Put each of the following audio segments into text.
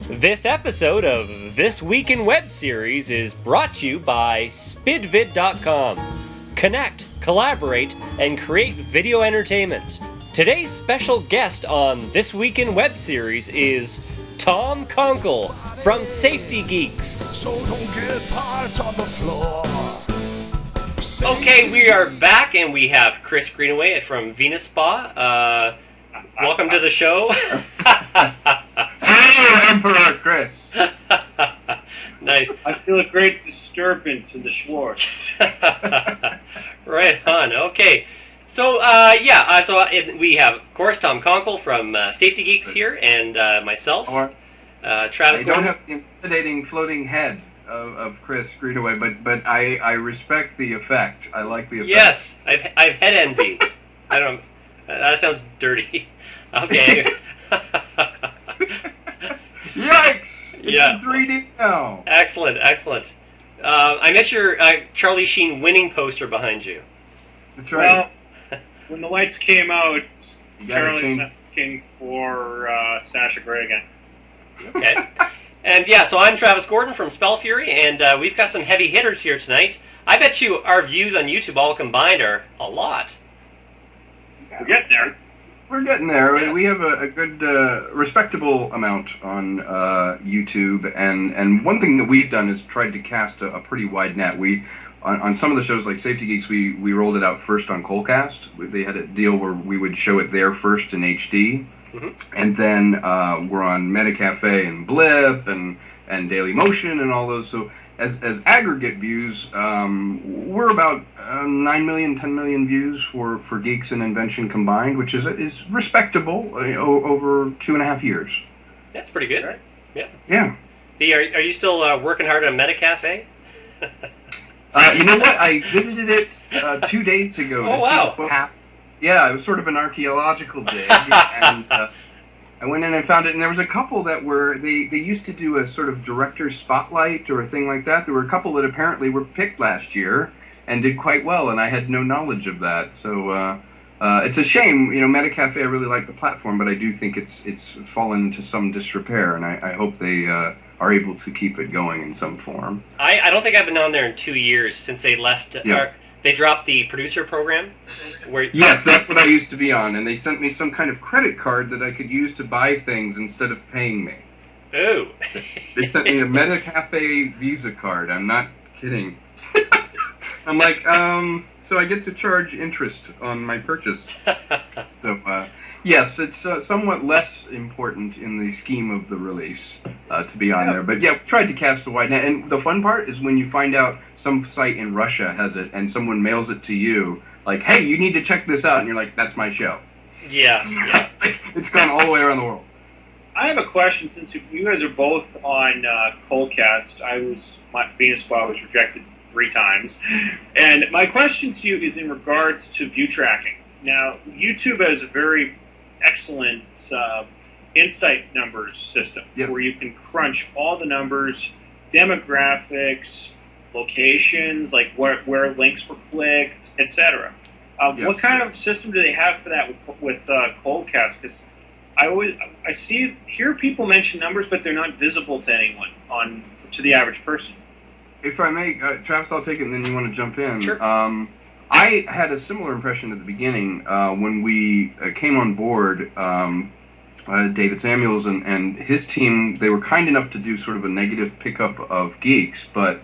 This episode of This Week in Webseries is brought to you by SpidVid.com. Connect, collaborate, and create video entertainment. Today's special guest on This Week in Webseries is Tom Konkle from Safety Geeks. So don't get parts on the floor. Okay, we are back, and we have Chris Greenaway from Venus Spa. Welcome to the show. Hey, Emperor Chris. Nice. I feel a great disturbance in the Schwartz. Right on. Okay. So, we have, of course, Tom Konkle from Safety Geeks here, and myself, Travis I Gordon. don't have the intimidating floating head of Chris Greenaway, but I respect the effect. I like the effect. Yes, I've head envy. I don't. That sounds dirty. Okay. Yikes! It's Yeah. in 3D now. Excellent. I miss your Charlie Sheen winning poster behind you. That's right. Well, when the lights came out, You gotta Charlie change- was looking for Sasha Grey again. Okay. And yeah, so I'm Travis Gordon from Spell Fury, and we've got some heavy hitters here tonight. I bet you our views on YouTube all combined are a lot. We're getting there. We're getting there. Yeah. We have a good, respectable amount on YouTube, and one thing that we've done is tried to cast a pretty wide net. On some of the shows like Safety Geeks, we rolled it out first on Coalcast. They had a deal where we would show it there first in HD, and then we're on Metacafe and Blip and Daily Motion and all those. So as aggregate views, we're about 9 million, 10 million views for Geeks and Invention combined, which is respectable over 2.5 years. That's pretty good. Right. Yeah. Are you still working hard on Metacafe? You know what? I visited it 2 days ago. Oh, to wow. See what happened. Yeah, it was sort of an archaeological dig, and I went in and found it. And there was a couple that they used to do a sort of director's spotlight or a thing like that. There were a couple that apparently were picked last year and did quite well, and I had no knowledge of that. So it's a shame. You know, Metacafe, I really like the platform, but I do think it's fallen into some disrepair, and I hope they are able to keep it going in some form. I don't think I've been on there in 2 years since they left. Yeah. They dropped the producer program. Yes, that's what I used to be on, and they sent me some kind of credit card that I could use to buy things instead of paying me. Ooh. They sent me a Metacafe Visa card. I'm not kidding. I'm like, so I get to charge interest on my purchase. So, yes, it's somewhat less important in the scheme of the release to be on there. But yeah, we tried to cast a wide net. And the fun part is when you find out some site in Russia has it and someone mails it to you, like, hey, you need to check this out. And you're like, that's my show. Yeah. It's gone all the way around the world. I have a question. Since you guys are both on Coldcast, my Venus Spa was rejected 3 times. And my question to you is in regards to view tracking. Now, YouTube has a very excellent insight numbers system where you can crunch all the numbers, demographics, locations, like where links were clicked, etc. What kind of system do they have for that with Coldcast? Because I hear people mention numbers, but they're not visible to anyone to the average person. If I may, Travis, I'll take it, and then you want to jump in. Sure. I had a similar impression at the beginning when we came on board. David Samuels and his team, they were kind enough to do sort of a negative pickup of Geeks, but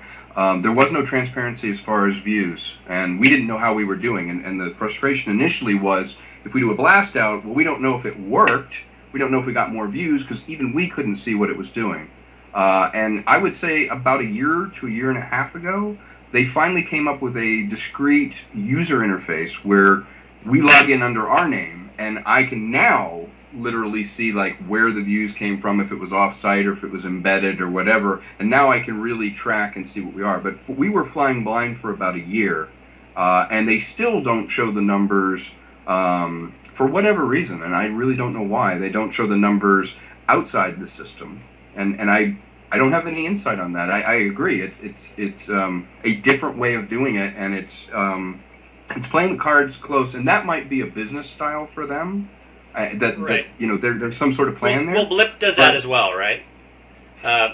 there was no transparency as far as views, and we didn't know how we were doing. And the frustration initially was, if we do a blast out, well, we don't know if it worked. We don't know if we got more views, because even we couldn't see what it was doing. And I would say about a year to a year and a half ago, they finally came up with a discrete user interface where we log in under our name, and I can now literally see like where the views came from, if it was off-site or if it was embedded or whatever, and now I can really track and see what we are. But we were flying blind for about a year, and they still don't show the numbers for whatever reason, and I really don't know why. They don't show the numbers outside the system, and I don't have any insight on that. I agree. It's a different way of doing it, and it's playing the cards close, and that might be a business style for them. That you know, there's some sort of plan there. Well, Blip does that as well, right?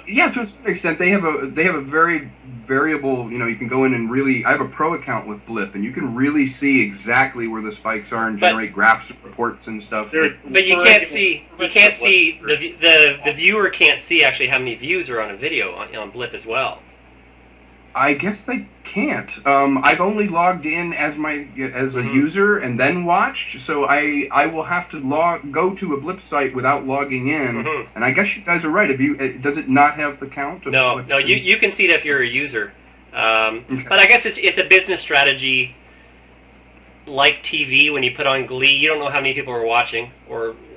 Yeah, to a certain extent, they have a very variable. You can go in and really. I have a pro account with Blip, and you can really see exactly where the spikes are and generate graphs and reports and stuff. But you can't see the viewer can't see actually how many views are on a video on Blip as well. I guess they can't. I've only logged in as a user and then watched, so I will have to go to a Blip site without logging in. And I guess you guys are right. Does it not have the count? No, you can see it if you're a user. Okay. But I guess it's a business strategy. Like TV, when you put on Glee, you don't know how many people are watching.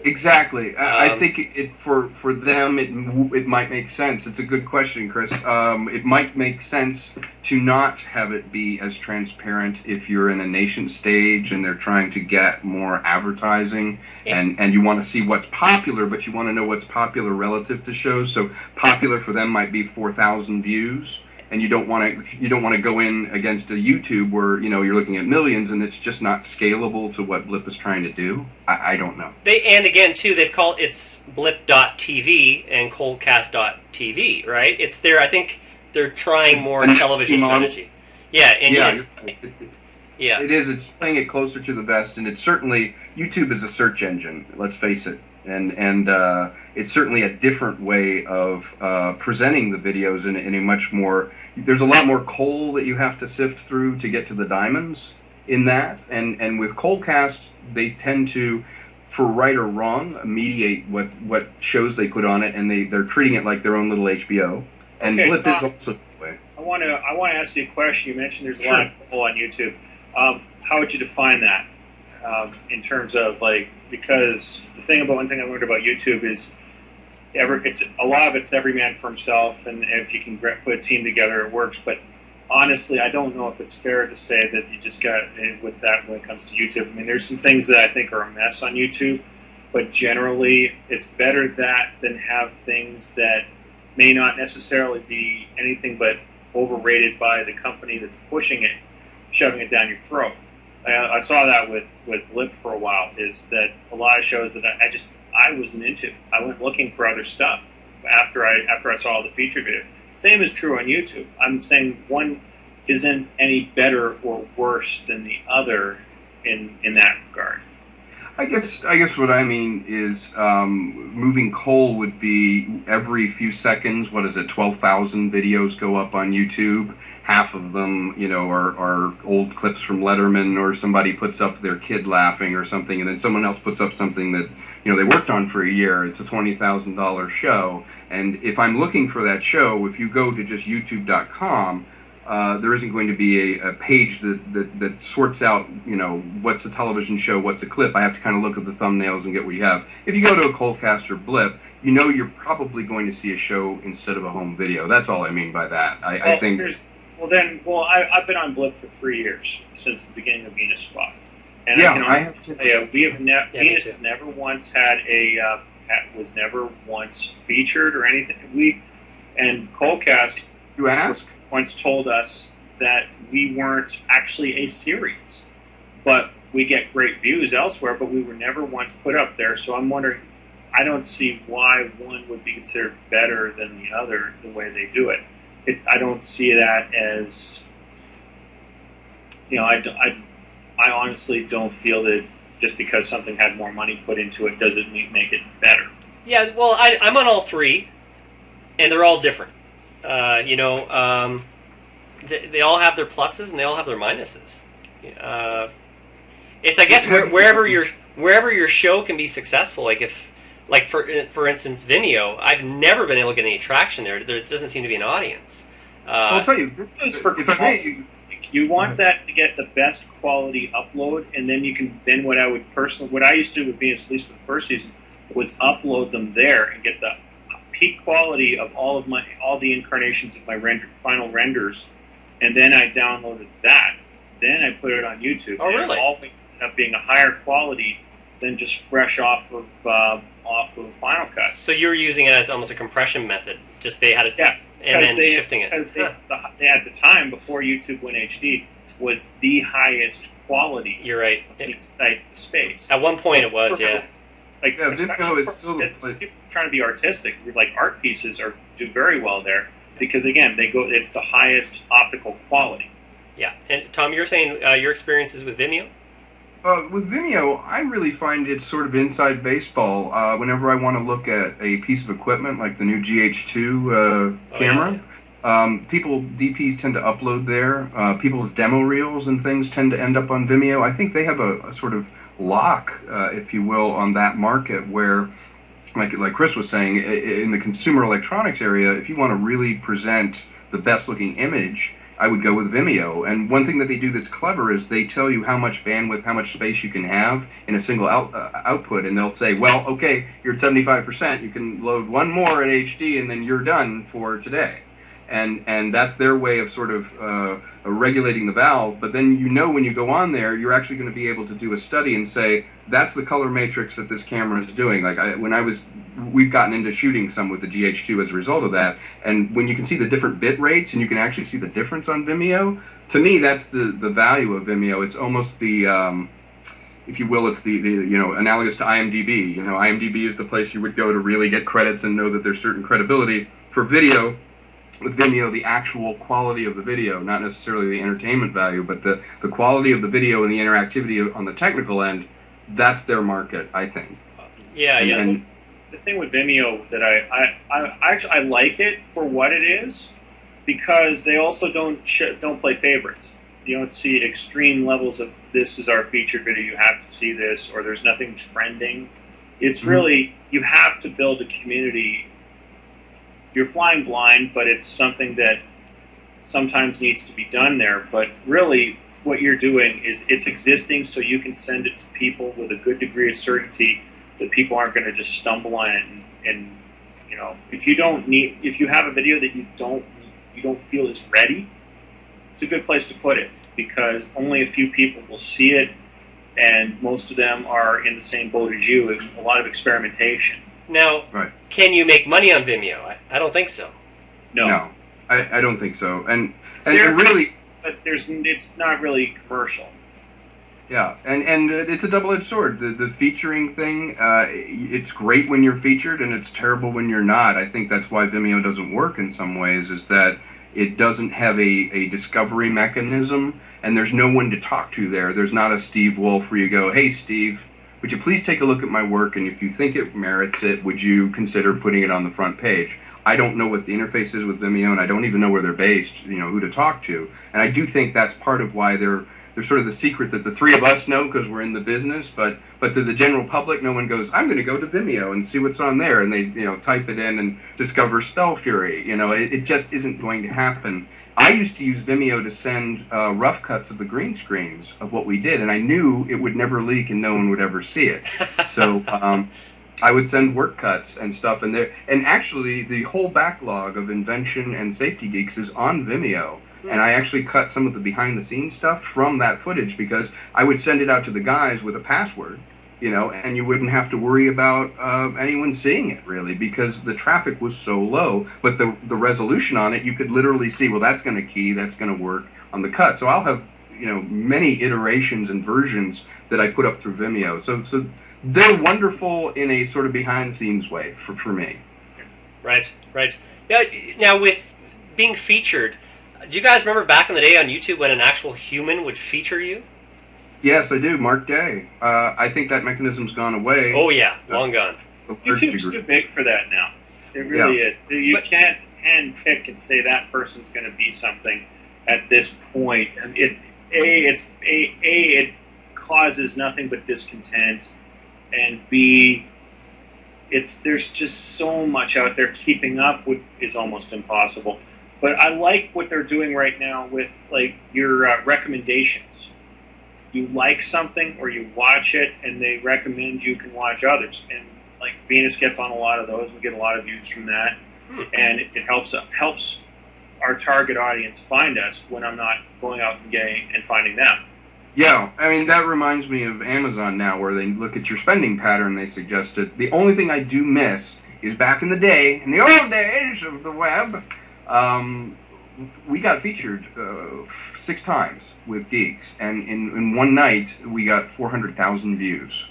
Exactly. I think for them it might make sense. It's a good question, Chris. It might make sense to not have it be as transparent if you're in a nascent stage and they're trying to get more advertising and you want to see what's popular, but you want to know what's popular relative to shows. So popular for them might be 4,000 views. And you don't want to go in against a YouTube where you're looking at millions and it's just not scalable to what Blip is trying to do. I don't know. And again too, they've called it's Blip.tv and Coldcast.tv, right? It's there. I think they're trying more television strategy. Yeah, and it is. It's playing it closer to the vest, and it's certainly YouTube is a search engine. Let's face it. And it's certainly a different way of presenting the videos in a much more. There's a lot more coal that you have to sift through to get to the diamonds in that. And with Coldcast, they tend to, for right or wrong, mediate what shows they put on it, and they're treating it like their own little HBO. And okay, Blip is also that way. I want to ask you a question. You mentioned there's a lot of coal on YouTube. How would you define that? In terms of because one thing I learned about YouTube is a lot of it's every man for himself, and if you can put a team together, it works. But honestly, I don't know if it's fair to say that you just got with that when it comes to YouTube. I mean, there's some things that I think are a mess on YouTube, but generally, it's better that than have things that may not necessarily be anything but overrated by the company that's pushing it, shoving it down your throat. I saw that with Blip for a while, is that a lot of shows that I wasn't into. I went looking for other stuff after I saw all the featured videos. Same is true on YouTube. I'm saying one isn't any better or worse than the other in that regard. I guess what I mean is moving coal would be every few seconds. What is it? 12,000 videos go up on YouTube. Half of them, are old clips from Letterman, or somebody puts up their kid laughing or something, and then someone else puts up something that they worked on for a year. It's a $20,000 show, and if I'm looking for that show, if you go to just YouTube.com. There isn't going to be a page that sorts out, what's a television show, what's a clip. I have to kind of look at the thumbnails and get what you have. If you go to a Coldcast or Blip, you're probably going to see a show instead of a home video. That's all I mean by that. I think. I've been on Blip for 3 years, since the beginning of Venus Spot. And Venus has never once was never once featured or anything. And Coldcast. You ask? Once told us that we weren't actually a series, but we get great views elsewhere, but we were never once put up there. So I'm wondering, I don't see why one would be considered better than the other the way they do it. I don't see that as, I honestly don't feel that just because something had more money put into it doesn't make it better. Yeah, well, I'm on all three, and they're all different. They all have their pluses and they all have their minuses. It's I guess wherever your show can be successful. For instance, Vimeo. I've never been able to get any traction there. There doesn't seem to be an audience. I'll tell you, you want that to get the best quality upload, and then you can. Then what I used to do with Venus, at least for the first season, was upload them there and get the peak quality of all the incarnations of my final renders, and then I downloaded that. Then I put it on YouTube. Oh, really? And it all ended up being a higher quality than just fresh off of Final Cut. So you were using it as almost a compression method. Just they had it, and then shifting it. Because they at the time before YouTube went HD was the highest quality. You're right. Inside the space. At one point, it was, yeah. Vimeo is still trying to be artistic, like art pieces do very well there because again it's the highest optical quality. Yeah, and Tom, you're saying your experiences with Vimeo? With Vimeo, I really find it sort of inside baseball. Whenever I want to look at a piece of equipment like the new GH2 camera, DPs tend to upload there. People's demo reels and things tend to end up on Vimeo. I think they have a sort of lock, if you will, on that market where, like Chris was saying, in the consumer electronics area, if you want to really present the best looking image, I would go with Vimeo. And one thing that they do that's clever is they tell you how much bandwidth, how much space you can have in a single output, and they'll say, well, okay, you're at 75%, you can load one more at HD, and then you're done for today. And that's their way of sort of regulating the valve. But then when you go on there, you're actually going to be able to do a study and say, that's the color matrix that this camera is doing. Like we've gotten into shooting some with the GH2 as a result of that. And when you can see the different bit rates and you can actually see the difference on Vimeo, to me, that's the value of Vimeo. It's almost the, if you will, it's the analogous to IMDb. IMDb is the place you would go to really get credits and know that there's certain credibility. For video, with Vimeo, the actual quality of the video, not necessarily the entertainment value, but the quality of the video and the interactivity on the technical end, that's their market, I think. Yeah, And the thing with Vimeo that I like it for what it is, because they also don't play favorites. You don't see extreme levels of this is our featured video, you have to see this, or there's nothing trending. It's really, you have to build a community. You're flying blind, but it's something that sometimes needs to be done there. But really, what you're doing is it's existing so you can send it to people with a good degree of certainty that people aren't going to just stumble on it. And if you have a video that you don't feel is ready, it's a good place to put it because only a few people will see it, and most of them are in the same boat as you. A lot of experimentation. Now, Can you make money on Vimeo? I don't think so. No, I don't think so. And really, but it's not really commercial. Yeah, and it's a double-edged sword. The featuring thing, it's great when you're featured, and it's terrible when you're not. I think that's why Vimeo doesn't work in some ways, is that it doesn't have a discovery mechanism, and there's no one to talk to there. There's not a Steve Wolf where you go, hey, Steve, would you please take a look at my work, and if you think it merits it, would you consider putting it on the front page? I don't know what the interface is with Vimeo, and I don't even know where they're based, who to talk to. And I do think that's part of why they're sort of the secret that the three of us know because we're in the business, but to the general public, no one goes, I'm going to go to Vimeo and see what's on there, and they type it in and discover Spell Fury. It just isn't going to happen. I used to use Vimeo to send rough cuts of the green screens of what we did, and I knew it would never leak and no one would ever see it. So I would send work cuts and stuff, and actually the whole backlog of Invention and Safety Geeks is on Vimeo. And I actually cut some of the behind-the-scenes stuff from that footage because I would send it out to the guys with a password, and you wouldn't have to worry about anyone seeing it, really, because the traffic was so low. But the resolution on it, you could literally see, well, that's going to key, that's going to work on the cut. So I'll have, many iterations and versions that I put up through Vimeo. So they're wonderful in a sort of behind-the-scenes way for me. Right. Yeah, now, with being featured, do you guys remember back in the day on YouTube when an actual human would feature you? Yes, I do. Mark Day. I think that mechanism's gone away. Oh, yeah. Long gone. YouTube's too big for that now. It really is. You can't handpick and say that person's going to be something at this point. And it causes nothing but discontent, and B, there's just so much out there. Keeping up is almost impossible. But I like what they're doing right now with your recommendations. You like something or you watch it, and they recommend you can watch others. And Venus gets on a lot of those. We get a lot of views from that, and it helps our target audience find us when I'm not going out and finding them. Yeah, I mean, that reminds me of Amazon now, where they look at your spending pattern, they suggest it. The only thing I do miss is back in the day, in the old days of the web, we got featured 6 times with Geeks, and in one night we got 400,000 views.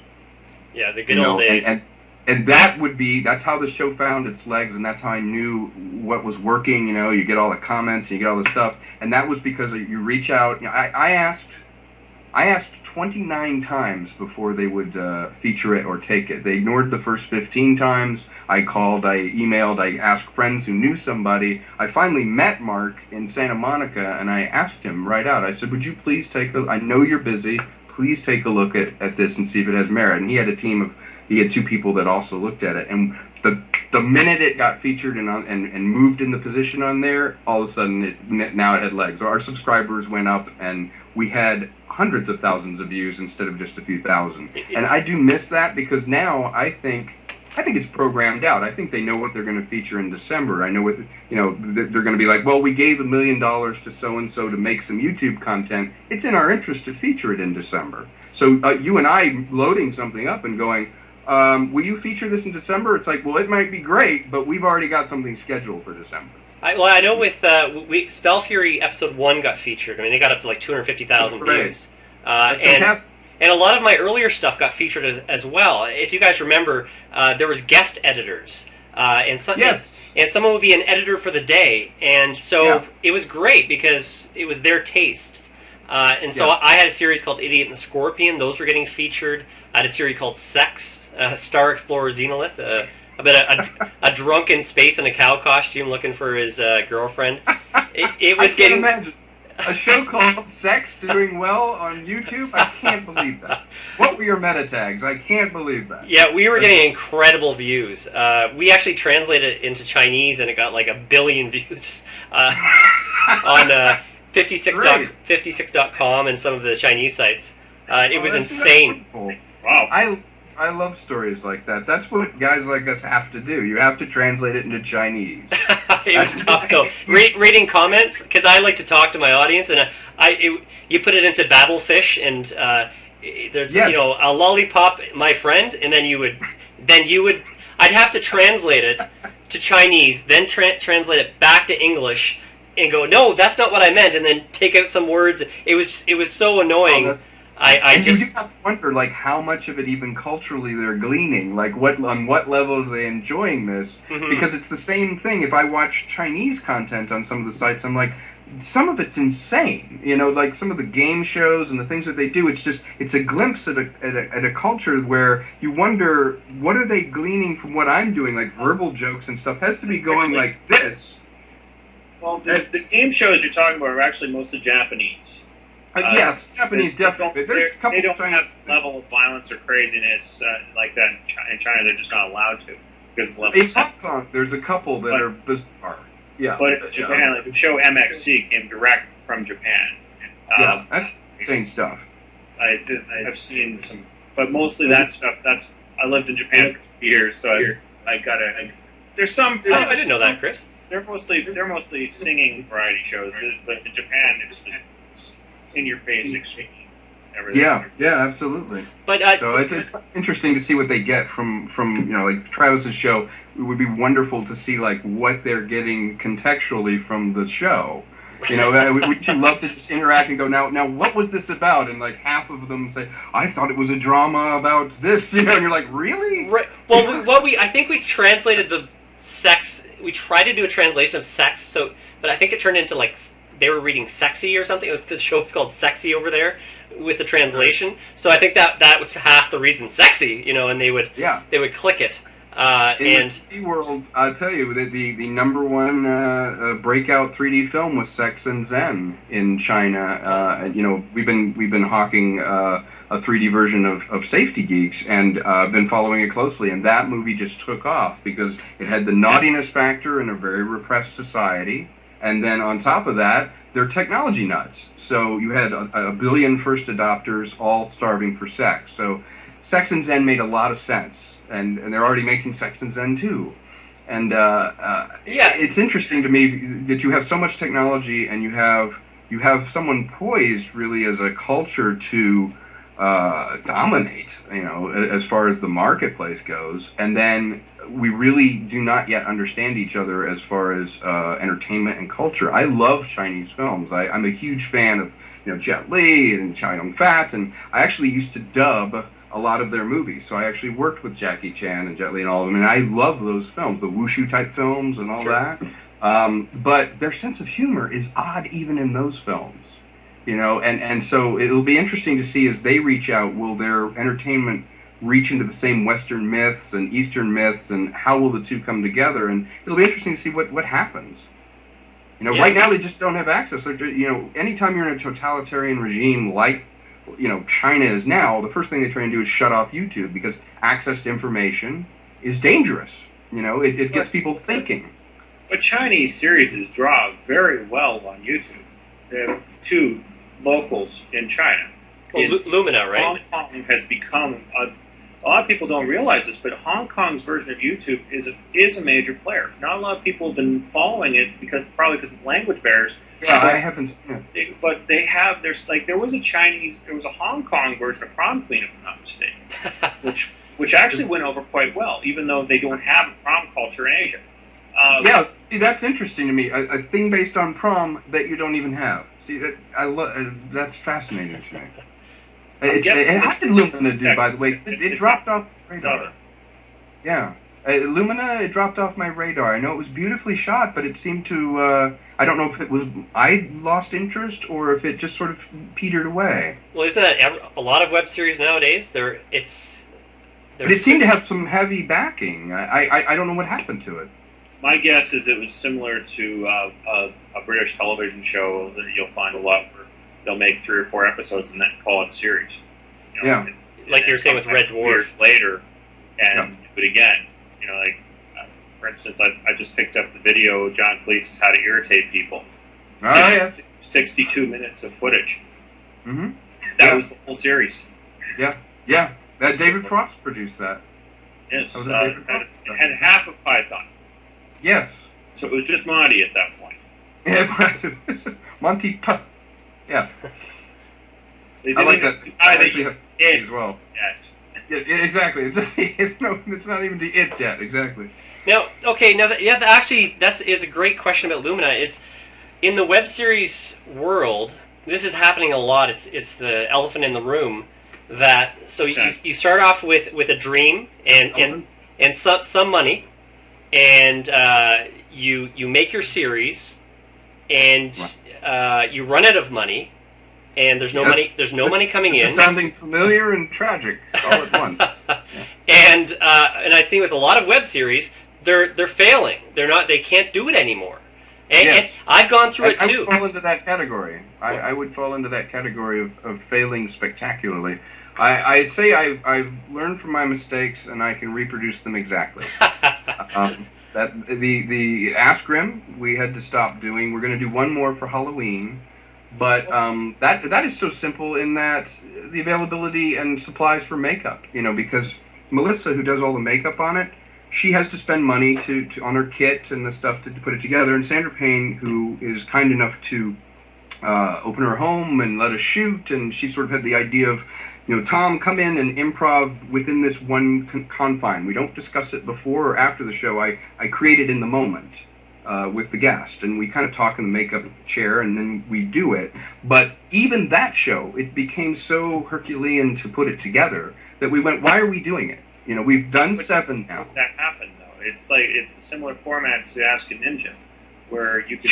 Yeah, the good old days. and that's how the show found its legs, and that's how I knew what was working. You know, you get all the comments, you get all the stuff, and that was because you reach out. You know, I asked 29 times before they would feature it or take it. They ignored the first 15 times. I called, I emailed, I asked friends who knew somebody. I finally met Mark in Santa Monica, and I asked him right out. I said, would you please I know you're busy, please take a look at this and see if it has merit. And he had he had 2 people that also looked at it. And the minute it got featured and moved in the position on there, all of a sudden now it had legs. Our subscribers went up, and we had hundreds of thousands of views instead of just a few thousand. And I do miss that, because now I think it's programmed out. I think they know what they're going to feature in December. I know what, you know, they're going to be like, well, we gave $1 million to so-and-so to make some YouTube content. It's in our interest to feature it in December. So you and I loading something up and going, will you feature this in December? It's like, well, it might be great, but we've already got something scheduled for December. I know with Spell Fury episode 1 got featured. I mean, they got up to like 250,000 views. And a lot of my earlier stuff got featured as well. If you guys remember, there was guest editors, and someone would be an editor for the day, and so it was great because it was their taste. And so I had a series called Idiot and the Scorpion. Those were getting featured. I had a series called Sex, Star Explorer Xenolith, about a drunk in space in a cow costume looking for his girlfriend. It was getting... Imagine a show called Sex doing well on YouTube? I can't believe that. What were your meta tags? I can't believe that. Yeah, we were getting incredible views. We actually translated it into Chinese, and it got like 1 billion views on 56.com and some of the Chinese sites. It was insane. Wow. I love stories like that. That's what guys like us have to do. You have to translate it into Chinese. It was tough though. Reading comments, because I like to talk to my audience, and you put it into Babelfish, and there's you know, a lollipop, my friend, and then I'd have to translate it to Chinese, then translate it back to English, and go, no, that's not what I meant, and then take out some words. It was so annoying. You do have to wonder, like, how much of it even culturally they're gleaning. Like, on what level are they enjoying this? Mm-hmm. Because it's the same thing. If I watch Chinese content on some of the sites, I'm like, some of it's insane. You know, like some of the game shows and the things that they do. It's a glimpse at a culture where you wonder, what are they gleaning from what I'm doing? Like verbal jokes and stuff has to be going like this. Well, the game shows you're talking about are actually mostly Japanese. Yes, Japanese definitely. They don't have level of violence or craziness like that in China. They're just not allowed to because of the level. In Hong Kong, there's a couple that are bizarre. Yeah, but in Japan, like the show MXC came direct from Japan. Yeah, that's insane stuff. I've seen some, but mostly that stuff. I lived in Japan for years, so there's some. I didn't know that, Chris. They're mostly singing variety shows, but in Japan it's in your face extreme. Everything. Yeah, absolutely. But so it's interesting to see what they get from you know, like Travis's show. It would be wonderful to see like what they're getting contextually from the show. You know, we'd love to just interact and go, now what was this about? And like half of them say, I thought it was a drama about this. You know, and you're like, really? Right. Well, I think we translated the sex. We tried to do a translation of sex, but I think it turned into like they were reading sexy or something. The show was called Sexy over there with the translation. So I think that was half the reason, sexy, you know, and they would click it. In the 3D world, I'll tell you, the number one breakout 3D film was Sex and Zen in China. You know, we've been hawking a 3D version of Safety Geeks, and been following it closely. And that movie just took off because it had the naughtiness factor in a very repressed society. And then on top of that, they're technology nuts. So you had a billion first adopters all starving for sex. So Sex and Zen made a lot of sense. And they're already making Sex and Zen too. And it's interesting to me that you have so much technology and you have someone poised really as a culture to dominate, you know, as far as the marketplace goes. And then we really do not yet understand each other as far as entertainment and culture. I love Chinese films. I'm a huge fan of, you know, Jet Li and Chow Yun-fat, and I actually used to dub a lot of their movies. So I actually worked with Jackie Chan and Jet Li and all of them, and I love those films, the wushu type films and all that. But their sense of humor is odd even in those films, and so it'll be interesting to see as they reach out, will their entertainment reach into the same Western myths and Eastern myths, and how will the two come together? And it'll be interesting to see what happens. Right now they just don't have access. Anytime you're in a totalitarian regime like, China is now, the first thing they try and do is shut off YouTube because access to information is dangerous. It gets people thinking. But Chinese series draw very well on YouTube. They have two locals in China. Well, Lumina, right? Hong Kong has become a lot of people don't realize this, but Hong Kong's version of YouTube is a major player. Not a lot of people have been following it probably because of language barriers. Yeah, I haven't seen it. But they have there was a Hong Kong version of Prom Queen, if I'm not mistaken, which actually went over quite well, even though they don't have a prom culture in Asia. Yeah, see, that's interesting to me. A thing based on prom that you don't even have. See, that's fascinating to me. How did Lumina do, by the way? It dropped off my radar. Yeah. Lumina, it dropped off my radar. I know it was beautifully shot, but it seemed to, I don't know if it was I lost interest or if it just sort of petered away. Well, isn't that a lot of web series nowadays? But it seemed to have some heavy backing. I don't know what happened to it. My guess is it was similar to a British television show that you'll find a lot where they'll make 3 or 4 episodes and then call it a series. Yeah. Like you were saying with Red Dwarf. Years later, and do it again. For instance, I just picked up the video of John Cleese's How to Irritate People. Oh, yeah. 62 minutes of footage. Mm-hmm. That was the whole series. Yeah. That David Frost produced that. Yes. It had half of Python. Yes. So it was just Monty at that point. Yeah, Monty. Yeah. I like that. I actually have it as well. Yet. Yeah, exactly. It's not even the it's yet. Exactly. Now, okay. Now, actually, that is a great question about Lumina. Is in the web series world, this is happening a lot. It's the elephant in the room. You start off with a dream and some money, and you make your series, and you run out of money. And there's no money. There's no money coming in. Sounding familiar and tragic all at once. And I've seen with a lot of web series, they're failing. They can't do it anymore. And I've gone through it too. I would fall into that category. I would fall into that category of failing spectacularly. I say I've learned from my mistakes and I can reproduce them exactly. That the Ask Grim we had to stop doing. We're going to do one more for Halloween. But that is so simple in that the availability and supplies for makeup, because Melissa, who does all the makeup on it, she has to spend money to on her kit and the stuff to put it together. And Sandra Payne, who is kind enough to open her home and let us shoot, and she sort of had the idea of, Tom, come in and improv within this one confine. We don't discuss it before or after the show. I create it in the moment. With the guest, and we kind of talk in the makeup chair, and then we do it. But even that show, it became so Herculean to put it together that we went, why are we doing it? We've done 7 now. That happened though. It's a similar format to Ask a Ninja, where you could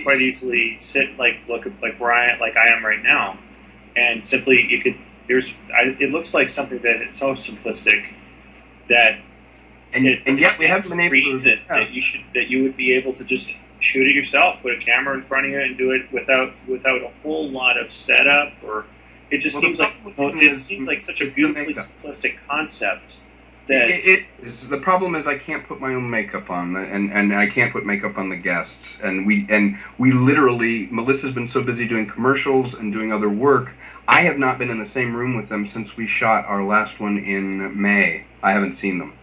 quite easily sit look where I am right now, and simply it looks like something that is so simplistic that. And yet we haven't been able to. That you would be able to just shoot it yourself, put a camera in front of you, and do it without a whole lot of setup. Or it just seems like such a beautifully simplistic concept. That the problem is I can't put my own makeup on, and I can't put makeup on the guests, and we literally, Melissa's been so busy doing commercials and doing other work. I have not been in the same room with them since we shot our last one in May. I haven't seen them.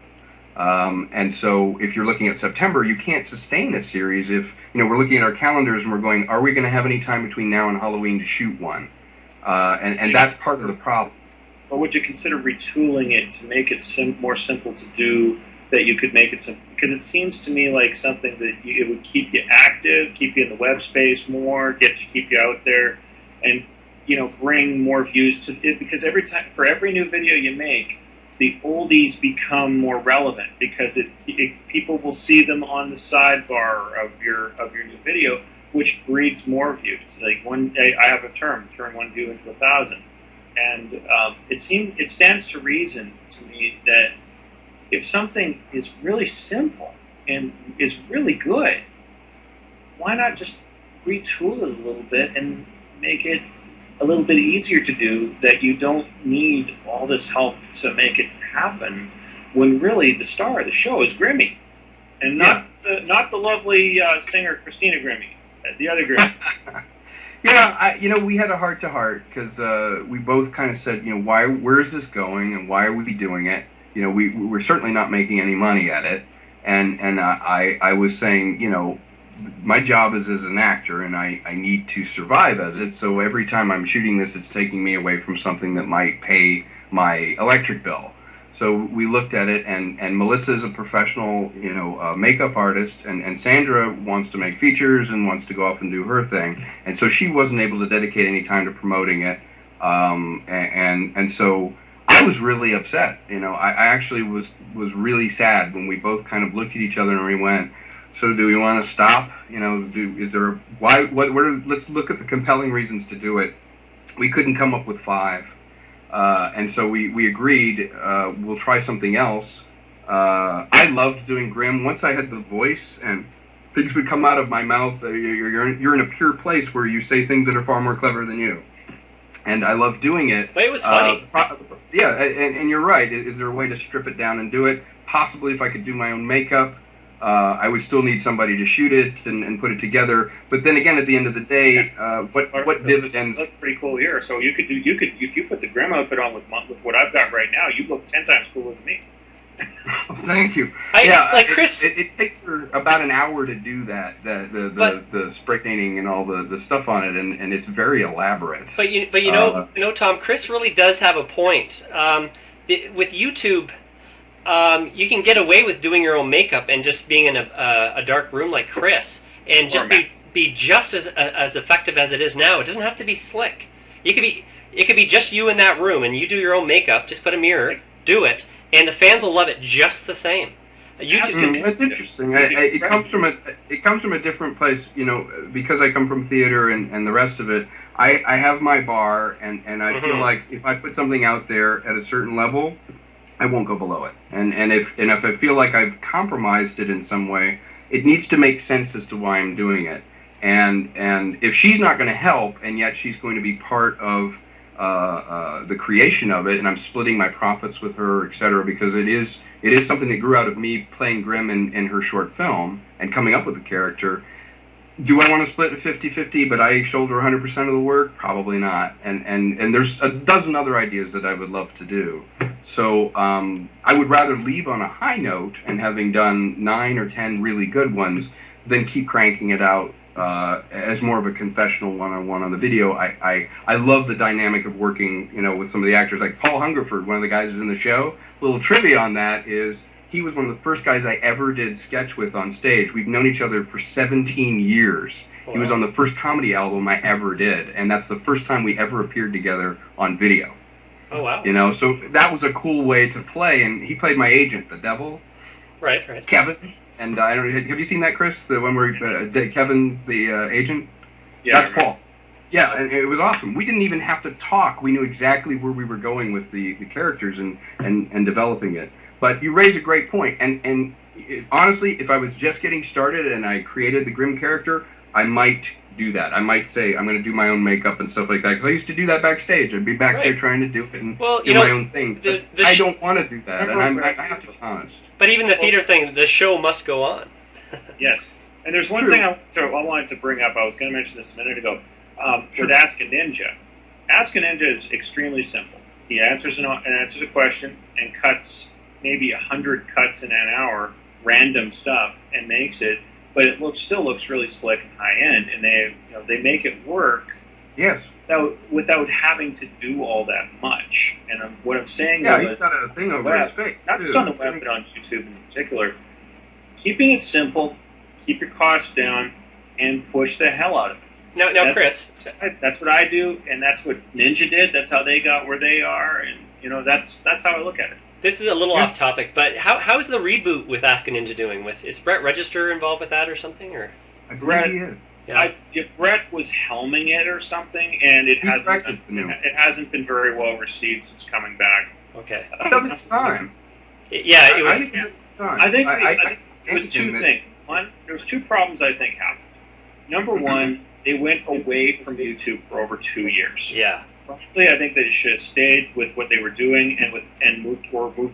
And so if you're looking at September, you can't sustain a series if, we're looking at our calendars and we're going, are we going to have any time between now and Halloween to shoot one? And that's part of the problem. Or would you consider retooling it to make it more simple to do, that you could make it simple? Because it seems to me like something that it would keep you active, keep you in the web space more, keep you out there, and bring more views to it, because for every new video you make, the oldies become more relevant, because people will see them on the sidebar of your new video, which breeds more views. Like I have a term, turn one view into 1,000, and it stands to reason to me that if something is really simple and is really good, why not just retool it a little bit and make it a little bit easier to do, that you don't need all this help to make it happen, when really the star of the show is Grimmy, and not the lovely singer Christina Grimmy, the other Grimmy. We had a heart-to-heart, because we both kind of said, where is this going, and why are we doing it? We're certainly not making any money at it, and I was saying, my job is as an actor, and I need to survive as it, so every time I'm shooting this, it's taking me away from something that might pay my electric bill. So we looked at it, and Melissa is a professional, makeup artist, and Sandra wants to make features and wants to go off and do her thing, and so she wasn't able to dedicate any time to promoting it, and so I was really upset. I actually was really sad when we both kind of looked at each other and we went, so do we want to stop? Let's look at the compelling reasons to do it. We couldn't come up with 5. And so we agreed, we'll try something else. I loved doing Grimm. Once I had the voice and things would come out of my mouth, you're in a pure place where you say things that are far more clever than you. And I loved doing it. But it was funny. And you're right. Is there a way to strip it down and do it? Possibly if I could do my own makeup. I would still need somebody to shoot it and put it together. But then again, at the end of the day, what dividends? That's pretty cool here. So you could if you put the Grimm outfit on with what I've got right now, you look 10 times cooler than me. Thank you. Chris, it takes her about an hour to do that. The spray painting and all the stuff on it, and it's very elaborate. But Tom, Chris really does have a point. With YouTube, you can get away with doing your own makeup and just being in a dark room like Chris, and just be just as effective as it is now. It doesn't have to be slick. It could be just you in that room, and you do your own makeup. Just put a mirror, do it, and the fans will love it just the same. That's interesting. It comes from a different place, because I come from theater and the rest of it. I have my bar, and I feel like if I put something out there at a certain level, I won't go below it. And if I feel like I've compromised it in some way, it needs to make sense as to why I'm doing it. And if she's not going to help, and yet she's going to be part of the creation of it, and I'm splitting my profits with her, etc., because it is something that grew out of me playing Grimm in her short film and coming up with the character. Do I want to split it 50-50, but I shoulder 100% of the work? Probably not. And there's a dozen other ideas that I would love to do. So I would rather leave on a high note and having done 9 or 10 really good ones than keep cranking it out as more of a confessional one-on-one on the video. I love the dynamic of working, with some of the actors, like Paul Hungerford, one of the guys who's in the show. A little trivia on that is he was one of the first guys I ever did sketch with on stage. We've known each other for 17 years. Wow. He was on the first comedy album I ever did, and that's the first time we ever appeared together on video. Oh, wow. So that was a cool way to play, and he played my agent, the devil. Right. Kevin. And I don't know, have you seen that, Chris? The one where Kevin, the agent? Yeah. That's Paul. Yeah, and it was awesome. We didn't even have to talk. We knew exactly where we were going with the characters and developing it. But you raise a great point. And honestly, if I was just getting started and I created the Grimm character, I might do that. I might say I'm going to do my own makeup and stuff like that, because I used to do that backstage. I'd be back there trying to do it and do my own thing. I don't want to do that, and I have to be honest. But even the theater thing, the show must go on. Yes. And there's one thing I wanted to bring up. I was going to mention this a minute ago. With Ask a Ninja. Ask a Ninja is extremely simple. He answers a question and cuts maybe 100 cuts in an hour, random stuff, and makes it. But it still looks really slick and high end, and they make it work. Yes. Without having to do all that much. And what I'm saying is, he's got a thing over his face, not just on the web, but on YouTube in particular. Keeping it simple, keep your costs down, and push the hell out of it. Now, Chris. That's what I do, and that's what Ninja did. That's how they got where they are, and that's how I look at it. This is a little off topic, but how is the reboot with Ask a Ninja doing? Is Brett Register involved with that or something? Or I believe he is. Yeah. If Brett was helming it or something, and it hasn't been very well received since coming back. Okay. Of its time. Yeah, it was. I think it was two things. One, there was two problems I think happened. Number one, they went away from YouTube for over 2 years. Yeah. Frankly, I think they should have stayed with what they were doing and moved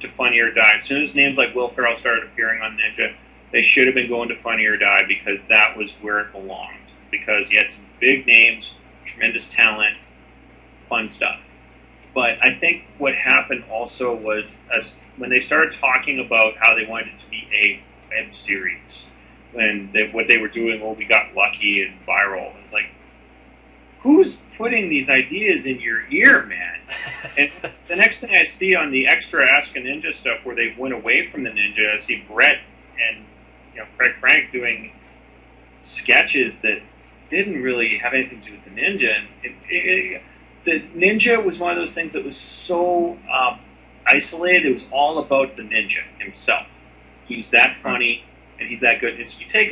to Funny or Die. As soon as names like Will Ferrell started appearing on Ninja, they should have been going to Funny or Die because that was where it belonged. Because you had some big names, tremendous talent, fun stuff. But I think what happened also was when they started talking about how they wanted it to be a web series, what they were doing, we got lucky and viral. It's like, who's putting these ideas in your ear, man? And the next thing I see on the extra Ask a Ninja stuff where they went away from the Ninja, I see Brett and Craig Frank doing sketches that didn't really have anything to do with the Ninja. And the Ninja was one of those things that was so isolated. It was all about the Ninja himself. He's that funny. And he's that good. You take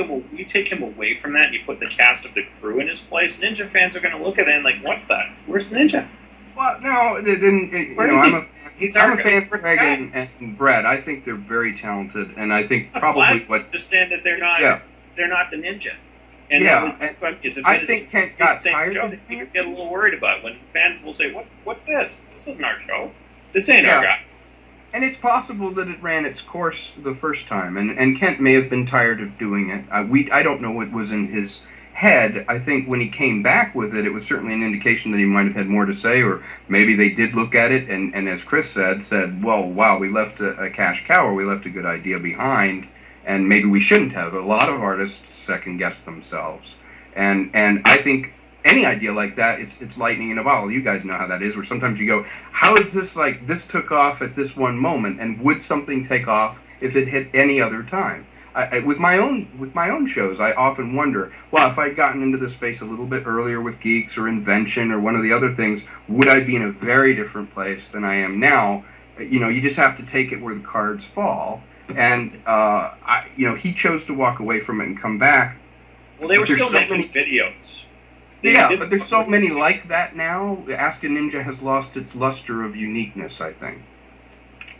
him away from that, and you put the cast of the crew in his place. Ninja fans are going to look at it and like, what the? Where's the Ninja? Well, no, I'm a fan of Craig and Brett. I think they're very talented, and I think probably I understand that they're not. Yeah. They're not the Ninja. And I think Kent got tired of it. You get a little worried about when fans will say, "What's this? This isn't our show. This ain't our guy." And it's possible that it ran its course the first time, and Kent may have been tired of doing it. I don't know what was in his head. I think when he came back with it, it was certainly an indication that he might have had more to say, or maybe they did look at it, and as Chris said, well, wow, we left a cash cow, or we left a good idea behind, and maybe we shouldn't have. A lot of artists second-guess themselves. And I think any idea like that, it's lightning in a bottle. You guys know how that is, where sometimes you go, how is this like this took off at this one moment, and would something take off if it hit any other time? With my own shows, I often wonder, well, if I'd gotten into this space a little bit earlier with Geeks or Invention or one of the other things, would I be in a very different place than I am now? You just have to take it where the cards fall. And he chose to walk away from it and come back. Well, they were still making videos. But there's so many like that now. Ask a Ninja has lost its luster of uniqueness, I think.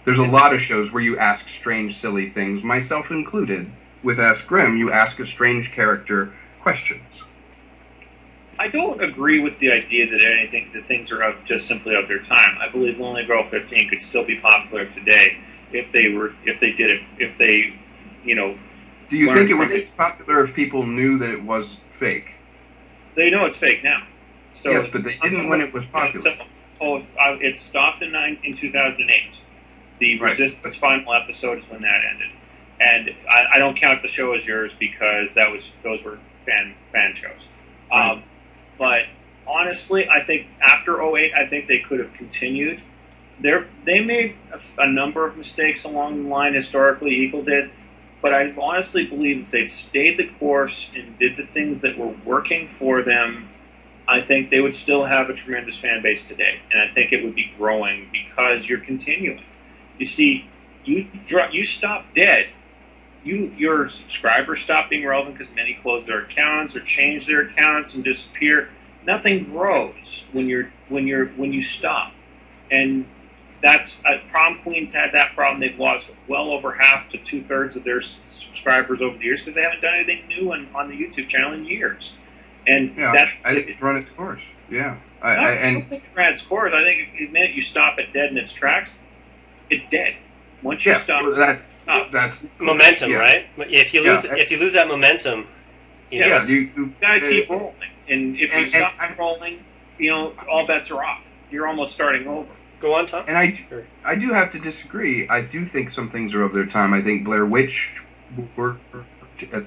There's a lot of shows where you ask strange, silly things, myself included. With Ask Grim, you ask a strange character questions. I don't agree with the idea that things are just simply of their time. I believe Lonely Girl 15 could still be popular today if they did it. Do you think it would be popular if people knew that it was fake? They know it's fake now. So yes, but they didn't when it was popular. It stopped in 2008. The Resistance final episode is when that ended, and I don't count the show as yours because those were fan shows. Right. But honestly, I think after 2008, I think they could have continued. They made a number of mistakes along the line historically. Eagle did. But I honestly believe if they'd stayed the course and did the things that were working for them, I think they would still have a tremendous fan base today. And I think it would be growing because you're continuing. You see, you stop dead. Your subscribers stop being relevant because many close their accounts or change their accounts and disappear. Nothing grows when you stop. And that's Prom Queens had that problem. They've lost well over half to 2/3 of their subscribers over the years because they haven't done anything new on the YouTube channel in years. And I think it run its course. Yeah, I don't think it ran its course. I think the minute you stop it dead in its tracks, it's dead. Once you stop, that's momentum, right? If you lose that momentum, you gotta keep rolling. And if you stop rolling, all bets are off. You're almost starting over. Go on, Tom. And I do have to disagree. I do think some things are of their time. I think Blair Witch worked at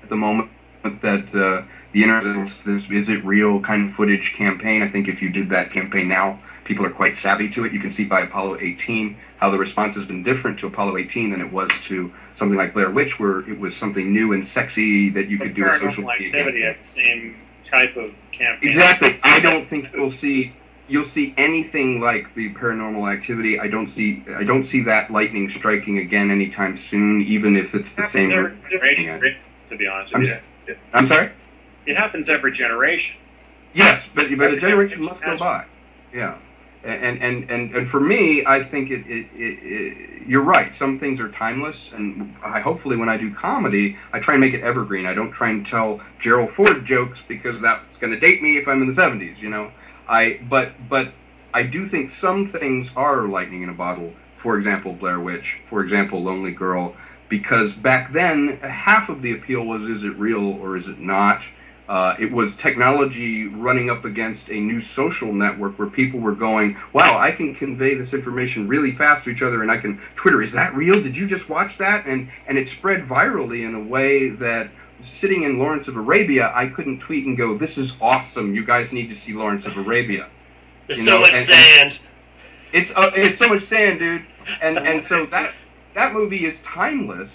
the moment that the internet, this is it real kind of footage campaign. I think if you did that campaign now, people are quite savvy to it. You can see by Apollo 18 how the response has been different to Apollo 18 than it was to something like Blair Witch, where it was something new and sexy that you could do a social media activity at the type of campaign. Exactly. I don't think you'll see anything like the Paranormal Activity. I don't see that lightning striking again anytime soon, even if it's the same. To be honest with you. I'm sorry? It happens every generation. But a generation must go by. Yeah. And for me, I think you're right. Some things are timeless, and hopefully when I do comedy, I try and make it evergreen. I don't try and tell Gerald Ford jokes because that's going to date me if I'm in the 70s, you know. But I do think some things are lightning in a bottle. For example, Blair Witch. For example, Lonely Girl. Because back then, half of the appeal was, is it real or is it not? It was technology running up against a new social network where people were going, wow, I can convey this information really fast to each other, and I can Twitter, is that real? Did you just watch that? And it spread virally in a way that sitting in Lawrence of Arabia, I couldn't tweet and go, this is awesome, you guys need to see Lawrence of Arabia. There's so much sand. It's so much sand, dude. And so that movie is timeless,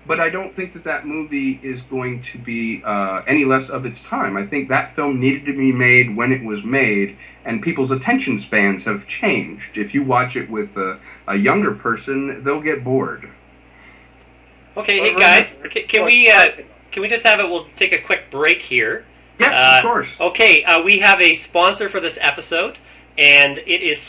but I don't think that movie is going to be any less of its time. I think that film needed to be made when it was made, and people's attention spans have changed. If you watch it with a younger person, they'll get bored. Okay, hey guys, can we just have it? We'll take a quick break here. Yes, of course. Okay, we have a sponsor for this episode, and it is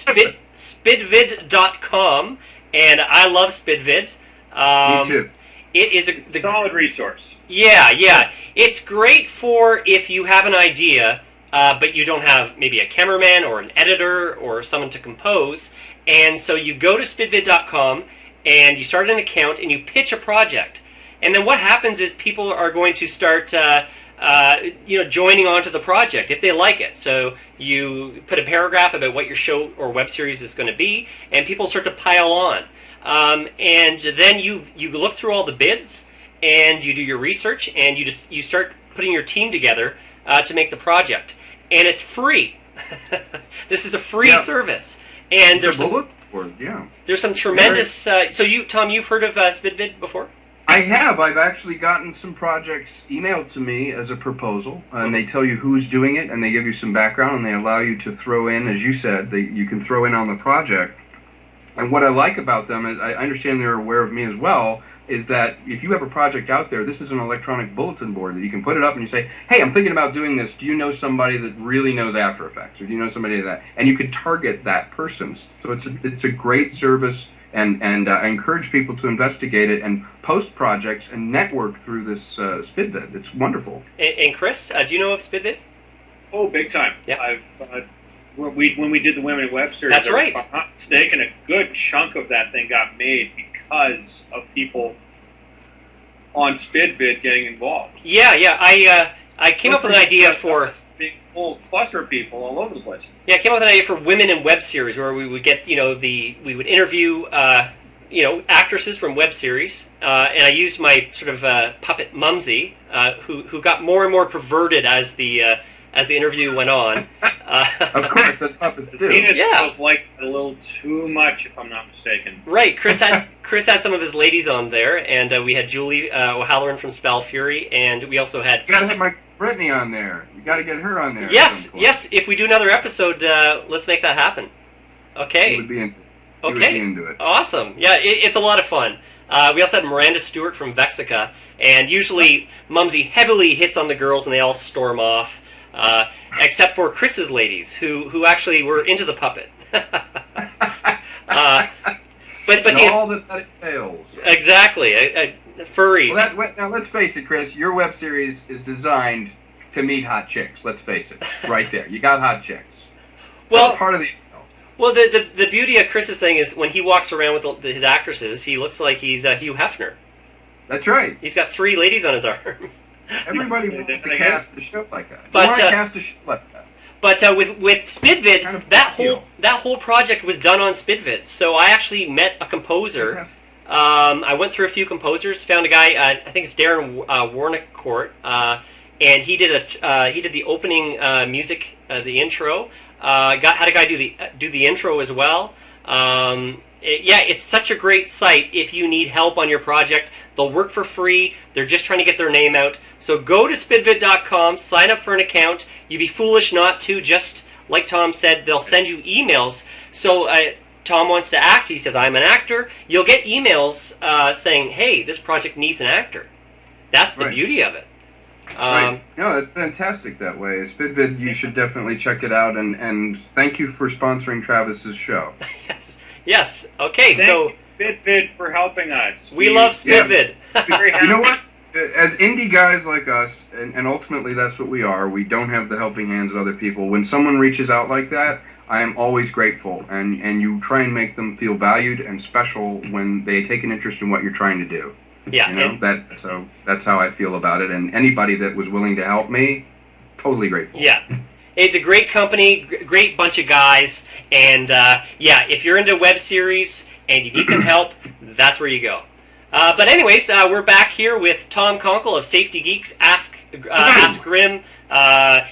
spidvid.com, and I love Spidvid. Me too. It is a solid resource. Yeah. It's great for if you have an idea, but you don't have maybe a cameraman or an editor or someone to compose. And so you go to spidvid.com and you start an account and you pitch a project. And then what happens is people are going to start joining onto the project if they like it. So you put a paragraph about what your show or web series is going to be, and people start to pile on. And then you look through all the bids, and you do your research, and you start putting your team together to make the project. And it's free. This is a free service. And there's some tremendous. So Tom, you've heard of SpidVid before? I have. I've actually gotten some projects emailed to me as a proposal, and they tell you who's doing it, and they give you some background, and they allow you to throw in, as you said, you can throw in on the project. And what I like about them is, I understand they're aware of me as well, is that if you have a project out there, this is an electronic bulletin board that you can put it up and you say, hey, I'm thinking about doing this. Do you know somebody that really knows After Effects? Or do you know somebody that? And you could target that person. So it's a great service, and I encourage people to investigate it and post projects and network through this SpidVid. It's wonderful. And Chris, do you know of SpidVid? Oh, big time. Yeah. When we did the Women in Web series, that's right. If I'm not mistaken, a good chunk of that thing got made because of people on SpidVid getting involved. Yeah. I came up with an idea for big whole cluster of people all over the place. Yeah, I came up with an idea for Women in Web series where we would get we would interview actresses from web series, and I used my sort of puppet Mumsy, who got more and more perverted as the interview went on. Of course, that's puppets do. Venus was like a little too much, if I'm not mistaken. Right, Chris had some of his ladies on there, and we had Julie O'Halloran from Spell Fury, and we also had. You gotta have my Brittany on there. You gotta get her on there. Yes. If we do another episode, let's make that happen. Okay. He would be into it. Okay. He would be into it. Awesome. Yeah, it's a lot of fun. We also had Miranda Stewart from Vexica, and usually Mumsy heavily hits on the girls, and they all storm off. Except for Chris's ladies, who actually were into the puppet. But all that it fails. Exactly, furry. Well, now let's face it, Chris. Your web series is designed to meet hot chicks. Let's face it, right there. You got hot chicks. Well, that's part of the. Well, the beauty of Chris's thing is when he walks around with his actresses, he looks like he's Hugh Hefner. That's right. He's got 3 ladies on his arm. Everybody wants to cast a show like that. But with SpidVid, that whole project was done on SpidVid. So I actually met a composer. I went through a few composers, found a guy. I think it's Darren Warnicourt, and he did the opening music, the intro. Had a guy do the intro as well. And yeah, it's such a great site if you need help on your project. They'll work for free. They're just trying to get their name out. So go to spidvid.com, sign up for an account. You'd be foolish not to. Just like Tom said, they'll send you emails. So Tom wants to act. He says, I'm an actor. You'll get emails saying, hey, this project needs an actor. That's the beauty of it. Right. No, it's fantastic that way. Spidvid, you should definitely check it out, and thank you for sponsoring Travis's show. Yes. Yes. Okay, so Spidvid for helping us. We love Spidvid. Yes. You know what? As indie guys like us, and ultimately that's what we are, we don't have the helping hands of other people. When someone reaches out like that, I am always grateful, and you try and make them feel valued and special when they take an interest in what you're trying to do. Yeah, you know, so that's how I feel about it. And anybody that was willing to help me, totally grateful. Yeah, it's a great company, great bunch of guys, and yeah, if you're into web series and you need some help, that's where you go. But anyways, we're back here with Tom Konkle of Safety Geeks, Ask Grim,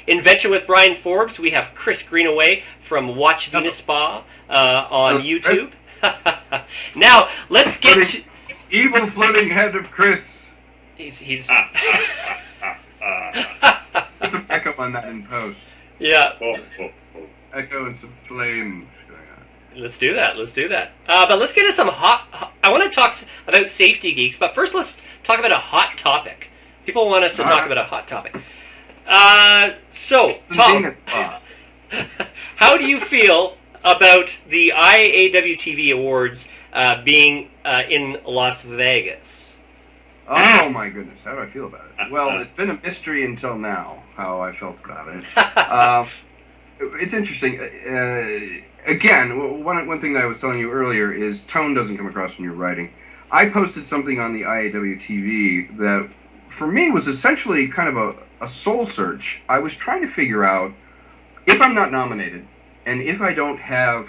Invention with Brian Forbes. We have Chris Greenaway from Watch Venus Spa on YouTube. Now let's get to evil floating head of Chris. He's Put some echo on that in post. Yeah. Echo and some flames going on. Let's do that. Let's do that. But let's get into some I want to talk about Safety Geeks, but first let's talk about a hot topic. People want us to talk about a hot topic. So, Tom, how do you feel about the IAW TV Awards being in Las Vegas? Oh my goodness, how do I feel about it? Well, it's been a mystery until now how I felt about it. It's interesting. Again, one thing that I was telling you earlier is tone doesn't come across when you're writing. I posted something on the IAW TV that, for me, was essentially kind of a soul search. I was trying to figure out, if I'm not nominated, and if I don't have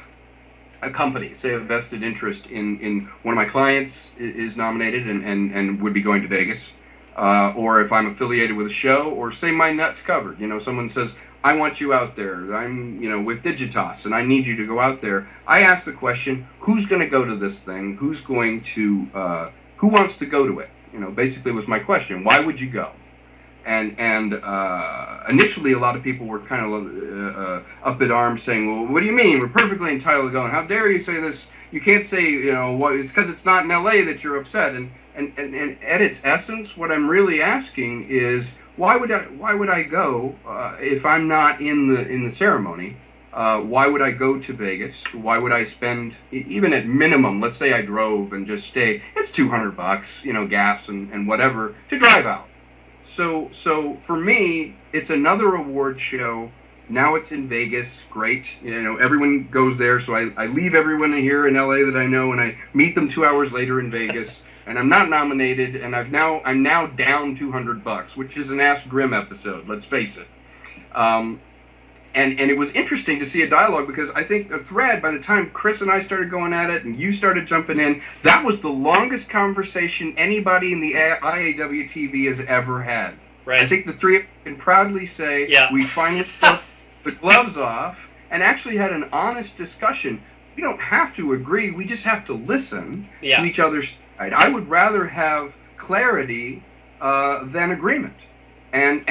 a company, say a vested interest in one of my clients is nominated and would be going to Vegas, or if I'm affiliated with a show, or say my nut's covered. You know, someone says, I want you out there. I'm, with Digitas, and I need you to go out there. I ask the question, who's going to go to this thing? Who's going to, who wants to go to it? Basically was my question. Why would you go? And initially, a lot of people were kind of up at arms, saying, "Well, what do you mean? We're perfectly entitled to go. And how dare you say this? You can't say, it's because it's not in LA that you're upset." And at its essence, what I'm really asking is, why would I go if I'm not in the ceremony? Why would I go to Vegas? Why would I spend, even at minimum, let's say I drove and just stay, it's $200, gas and whatever, to drive out. So for me, it's another award show. Now it's in Vegas, great. Everyone goes there, so I leave everyone here in LA that I know, and I meet them 2 hours later in Vegas. And I'm not nominated, and I'm now down $200, which is an Ask Grim episode. Let's face it. And it was interesting to see a dialogue, because I think the thread, by the time Chris and I started going at it and you started jumping in, that was the longest conversation anybody in the IAW TV has ever had. Right. I think the three of us can proudly say we finally took the gloves off and actually had an honest discussion. We don't have to agree, we just have to listen to each other's side. I would rather have clarity than agreement. And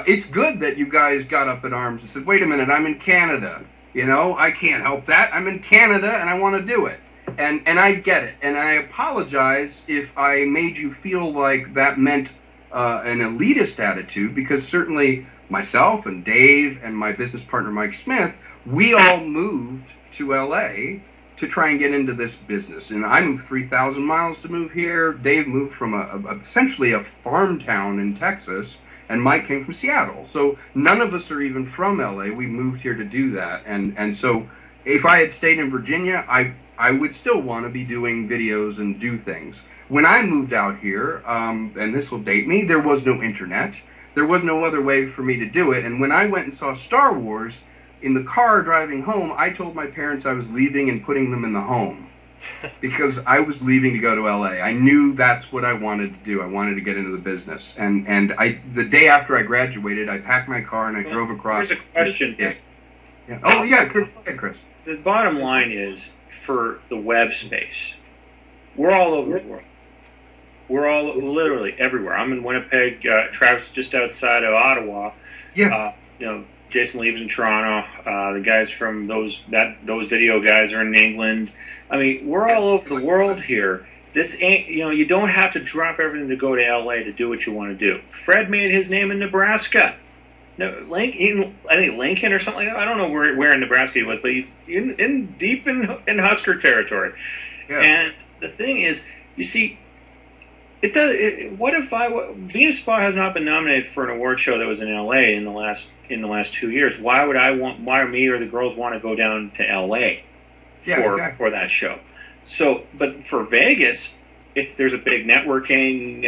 it's good that you guys got up in arms and said, wait a minute, I'm in Canada. I can't help that. I'm in Canada and I want to do it. And I get it. And I apologize if I made you feel like that meant an elitist attitude, because certainly myself and Dave and my business partner Mike Smith, we all moved to LA to try and get into this business. And I moved 3,000 miles to move here. Dave moved from essentially a farm town in Texas, and Mike came from Seattle. So none of us are even from LA. We moved here to do that. And so if I had stayed in Virginia, I would still want to be doing videos and do things. When I moved out here, and this will date me, there was no internet. There was no other way for me to do it. And when I went and saw Star Wars, in the car driving home, I told my parents I was leaving and putting them in the home because I was leaving to go to LA. I knew that's what I wanted to do. I wanted to get into the business. And the day after I graduated, I packed my car and I drove across. Here's a question. Yeah. Oh, yeah, Chris. The bottom line is, for the web space. We're all over the world. We're all literally everywhere. I'm in Winnipeg. Travis just outside of Ottawa. Yeah. Jason Leaves in Toronto. The guys from those video guys are in England. I mean, we're all over the world here. This ain't, you don't have to drop everything to go to LA to do what you want to do. Fred made his name in Nebraska. No, I think Lincoln or something like that. I don't know where in Nebraska he was, but he's deep in Husker territory. Yeah. And the thing is, you see, it does. What if Venus Spa has not been nominated for an award show that was in LA in the last 2 years? Why would why me or the girls want to go down to LA for that show? So, but for Vegas, there's a big networking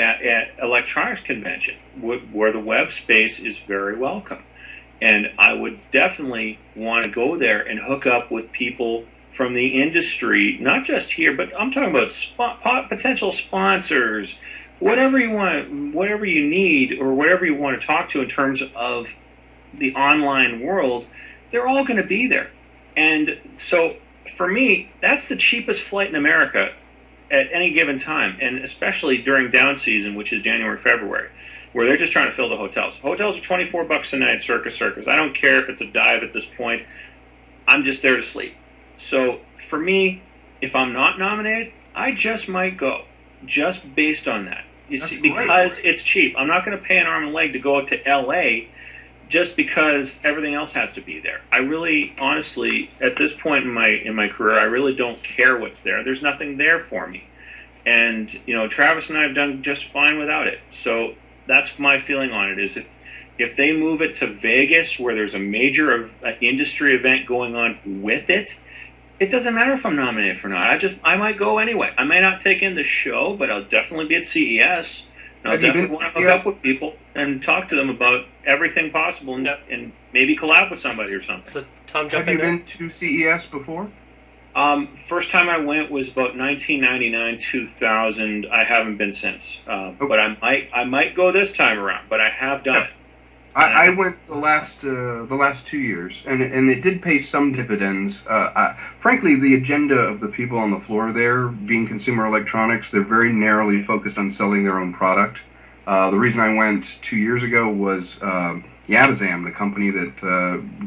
electronics convention where the web space is very welcome, and I would definitely want to go there and hook up with people from the industry, not just here, but I'm talking about potential sponsors, whatever you want, whatever you need, or whatever you want to talk to in terms of the online world. They're all going to be there, and so for me, that's the cheapest flight in America at any given time, and especially during down season, which is January, February, where they're just trying to fill the hotels. Hotels are $24 a night, circus. I don't care if it's a dive at this point. I'm just there to sleep. So for me, if I'm not nominated, I just might go, just based on that. Because it's cheap. I'm not going to pay an arm and leg to go out to LA just because everything else has to be there. I really, honestly, at this point in my career, I really don't care what's there. There's nothing there for me. And, Travis and I have done just fine without it. So that's my feeling on it, is if they move it to Vegas, where there's a major industry event going on with it, it doesn't matter if I'm nominated or not. I might go anyway. I may not take in the show, but I'll definitely be at CES. And I'll definitely want to hook up with people and talk to them about everything possible and maybe collab with somebody or something. So, Tom, jump in. Have you been to CES before? First time I went was about 1999, 2000. I haven't been since. Okay. But I might go this time around, but I have done it. I went the last 2 years, and it did pay some dividends. Frankly, the agenda of the people on the floor there, being consumer electronics, they're very narrowly focused on selling their own product. The reason I went 2 years ago was Yabazam, the company that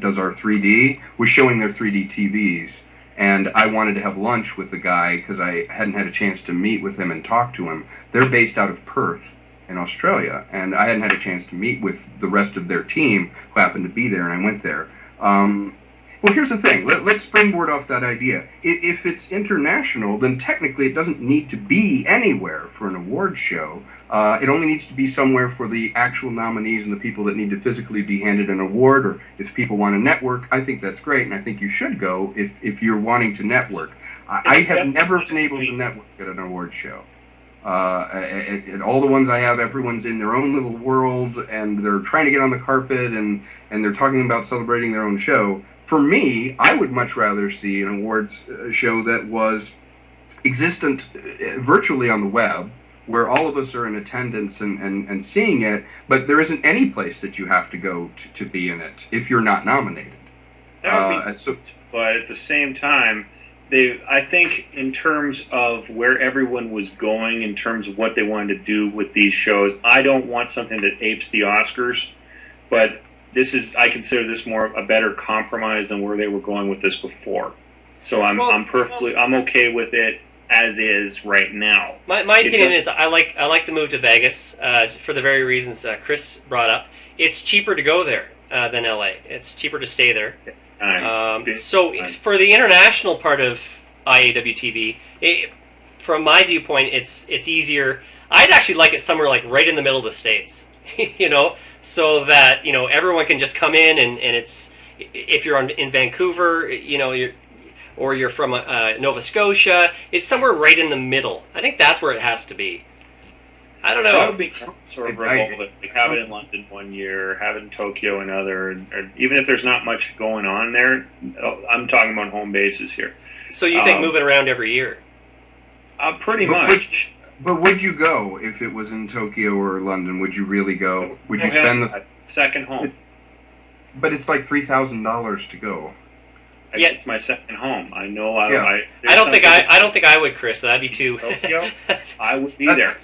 does our 3D, was showing their 3D TVs, and I wanted to have lunch with the guy because I hadn't had a chance to meet with him and talk to him. They're based out of Perth in Australia, and I hadn't had a chance to meet with the rest of their team who happened to be there, and I went there. Well, here's the thing. Let's springboard off that idea. If it's international, then technically it doesn't need to be anywhere for an award show. It only needs to be somewhere for the actual nominees and the people that need to physically be handed an award, or if people want to network. I think that's great, and I think you should go if you're wanting to network. I have never been able to network at an award show. At all the ones I have, everyone's in their own little world, and they're trying to get on the carpet, and they're talking about celebrating their own show. For me, I would much rather see an awards show that was existent virtually on the web, where all of us are in attendance and seeing it, but there isn't any place that you have to go to be in it if you're not nominated. That would be, but at the same time, I think in terms of where everyone was going, in terms of what they wanted to do with these shows, I don't want something that apes the Oscars, but I consider this more a better compromise than where they were going with this before. So I'm okay with it as is right now. My opinion is I like the move to Vegas for the very reasons Chris brought up. It's cheaper to go there than LA. It's cheaper to stay there. So for the international part of IAW TV, from my viewpoint, it's easier. I'd actually like it somewhere like right in the middle of the States, so that everyone can just come in and it's, if you're in Vancouver, you're from Nova Scotia, it's somewhere right in the middle. I think that's where it has to be. I don't know. That would be sort of revolving. Like have it in London one year, have it in Tokyo another, or even if there's not much going on there. I'm talking about home bases here. So you think moving around every year? Pretty much. But would you go if it was in Tokyo or London? Would you really go? Would you spend the second home? But it's like $3,000 to go. Yeah. It's my second home. I know. I don't think I would, Chris. That'd be too. Tokyo, I would be there.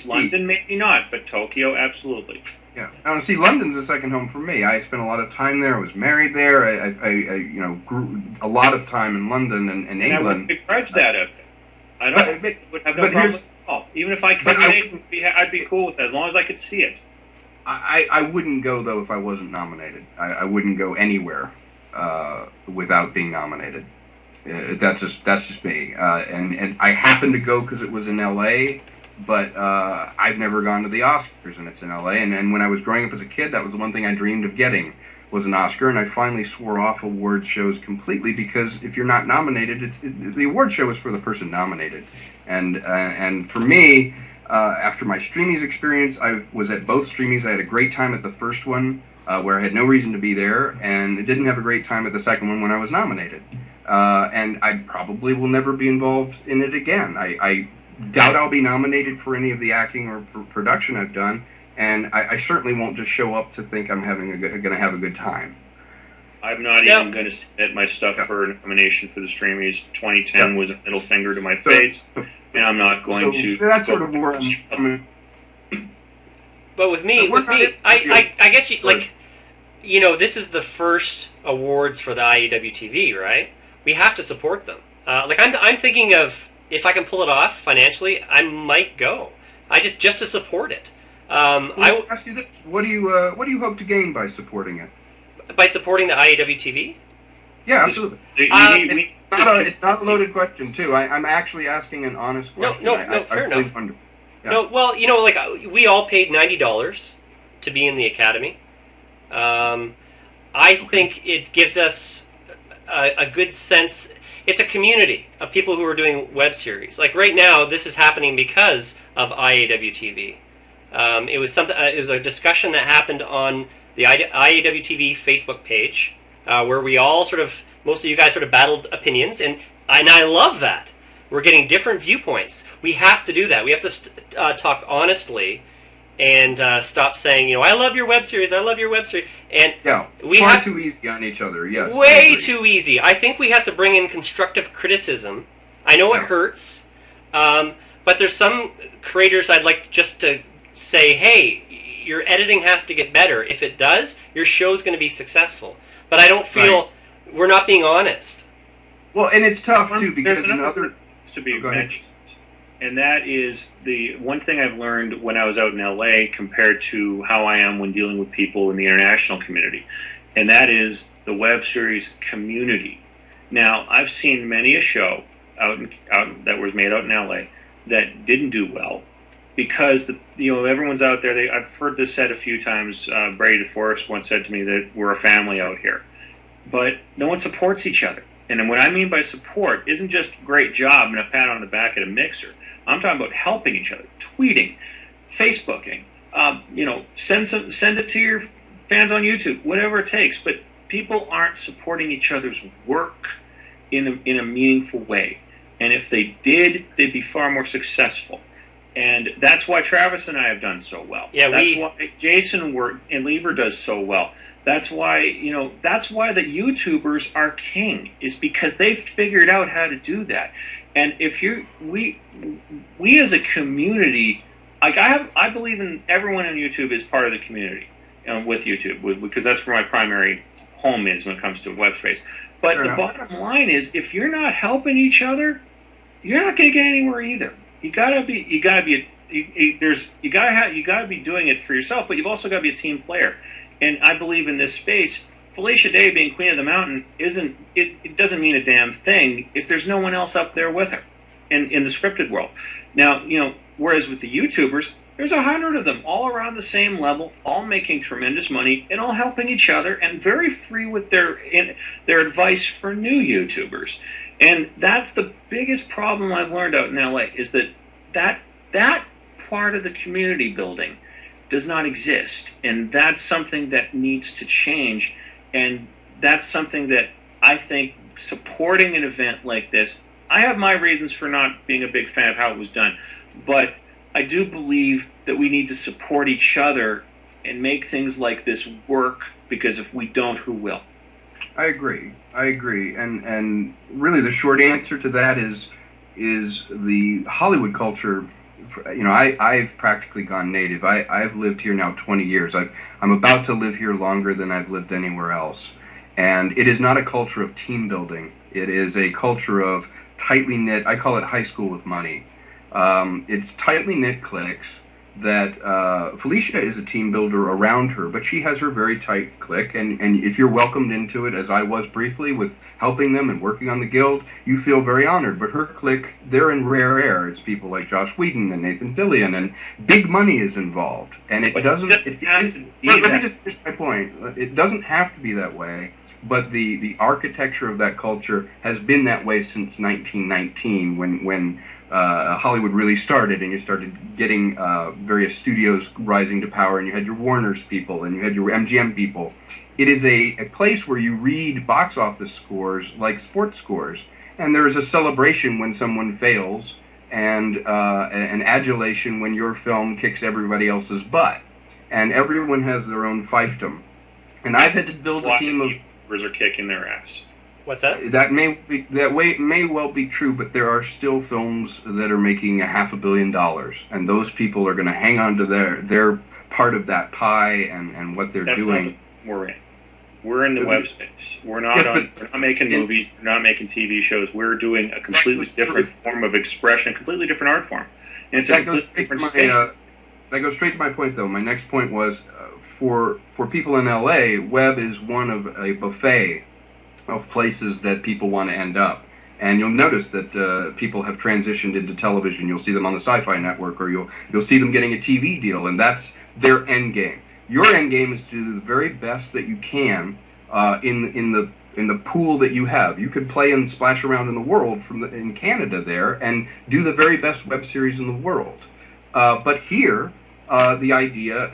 London, maybe not, but Tokyo, absolutely. Yeah. Now, see, London's a second home for me. I spent a lot of time there. I was married there. I grew a lot of time in London and England. I wouldn't begrudge that of it. I would have no problem at all. Even if I couldn't, I'd be cool with it as long as I could see it. I wouldn't go though if I wasn't nominated. I wouldn't go anywhere without being nominated. That's just me. And I happened to go because it was in L.A. But I've never gone to the Oscars, and it's in LA. And when I was growing up as a kid, that was the one thing I dreamed of getting, was an Oscar. And I finally swore off award shows completely, because if you're not nominated, the award show is for the person nominated. And for me, after my Streamies experience, I was at both Streamies. I had a great time at the first one, where I had no reason to be there, and I didn't have a great time at the second one when I was nominated. And I probably will never be involved in it again. I doubt I'll be nominated for any of the acting or production I've done, and I certainly won't just show up to think I'm going to have a good time. I'm not even going to submit my stuff for a nomination for the Streamies. 2010 was a middle finger to my face, and I'm not going to. That's sort of where I'm coming. But with me, I guess this is the first awards for the IAW TV, right? We have to support them. I'm thinking of, if I can pull it off financially, I might go. Just to support it. I will ask you this: what do you hope to gain by supporting it? By supporting the IAW TV? Yeah, absolutely. It's not a loaded question, too. I'm actually asking an honest question. No, fair enough. Yeah. No, well, we all paid $90 to be in the Academy. I think it gives us a good sense. It's a community of people who are doing web series. Like right now, this is happening because of IAW TV. It was a discussion that happened on the IAW TV Facebook page, where we all most of you guys battled opinions, and I love that. We're getting different viewpoints. We have to do that. We have to talk honestly and stop saying, I love your web series, I love your web series. And far too easy on each other, yes. Way too easy. I think we have to bring in constructive criticism. I know it hurts, but there's some creators I'd like just to say, hey, your editing has to get better. If it does, your show's going to be successful. But I don't feel we're not being honest. Well, and it's tough, too, because another to be mentioned. And that is the one thing I've learned when I was out in LA compared to how I am when dealing with people in the international community. And that is the web series community. Now, I've seen many a show out that was made out in LA that didn't do well because everyone's out there. I've heard this said a few times. Brady DeForest once said to me that we're a family out here. But no one supports each other. And what I mean by support isn't just great job and a pat on the back at a mixer. I'm talking about helping each other, tweeting, Facebooking, send it to your fans on YouTube, whatever it takes. But people aren't supporting each other's work in a meaningful way. And if they did, they'd be far more successful. And that's why Travis and I have done so well. Yeah, that's why Jason and Lever does so well. That's why the YouTubers are king, is because they've figured out how to do that. And if we as a community, I believe in everyone on YouTube is part of the community with YouTube, because that's where my primary home is when it comes to Webseries. But the bottom line is, if you're not helping each other, you're not going to get anywhere either. You gotta be doing it for yourself, but you've also got to be a team player. And I believe in this space, Felicia Day being Queen of the Mountain it doesn't mean a damn thing if there's no one else up there with her in the scripted world. Now, whereas with the YouTubers, there's 100 of them all around the same level, all making tremendous money and all helping each other and very free with their advice for new YouTubers. And that's the biggest problem I've learned out in LA, is that part of the community building does not exist, and that's something that needs to change. And that's something that I think supporting an event like this, I have my reasons for not being a big fan of how it was done, but I do believe that we need to support each other and make things like this work, because if we don't, who will? I agree. I agree. And really the short answer to that is the Hollywood culture. You know, I've practically gone native. I've lived here now 20 years. I'm about to live here longer than I've lived anywhere else. And it is not a culture of team building. It is a culture of tightly knit, I call it high school with money. It's tightly knit cliques that Felicia is a team builder around her, but she has her very tight clique, and if you're welcomed into it, as I was briefly, with helping them and working on the guild, you feel very honored. But her clique, they're in rare air. It's people like Josh Whedon and Nathan Fillion, and big money is involved. And it doesn't... Let me just finish my point. It doesn't have to be that way, but the architecture of that culture has been that way since 1919, when Hollywood really started, and you started getting various studios rising to power, and you had your Warner's people, and you had your MGM people. It is a place where you read box office scores like sports scores, and there is a celebration when someone fails, and an adulation when your film kicks everybody else's butt. And everyone has their own fiefdom. And I've had to build a team of... are kicking their ass. What's that? That may well be true, but there are still films that are making $500 million, and those people are going to hang on to their part of that pie and what they're doing. We're in the web space. We're not we're not making movies. We're not making TV shows. We're doing a completely different form of expression, a completely different art form. And it's a completely different space. That goes straight to my point, though. My next point was, for people in LA, web is one of a buffet of places that people want to end up. And you'll notice that people have transitioned into television. You'll see them on the Sci-Fi Network, or you'll see them getting a TV deal, and that's their end game. Your end game is to do the very best that you can in the pool that you have. You could play and splash around in the world in Canada there and do the very best web series in the world. But here, the idea,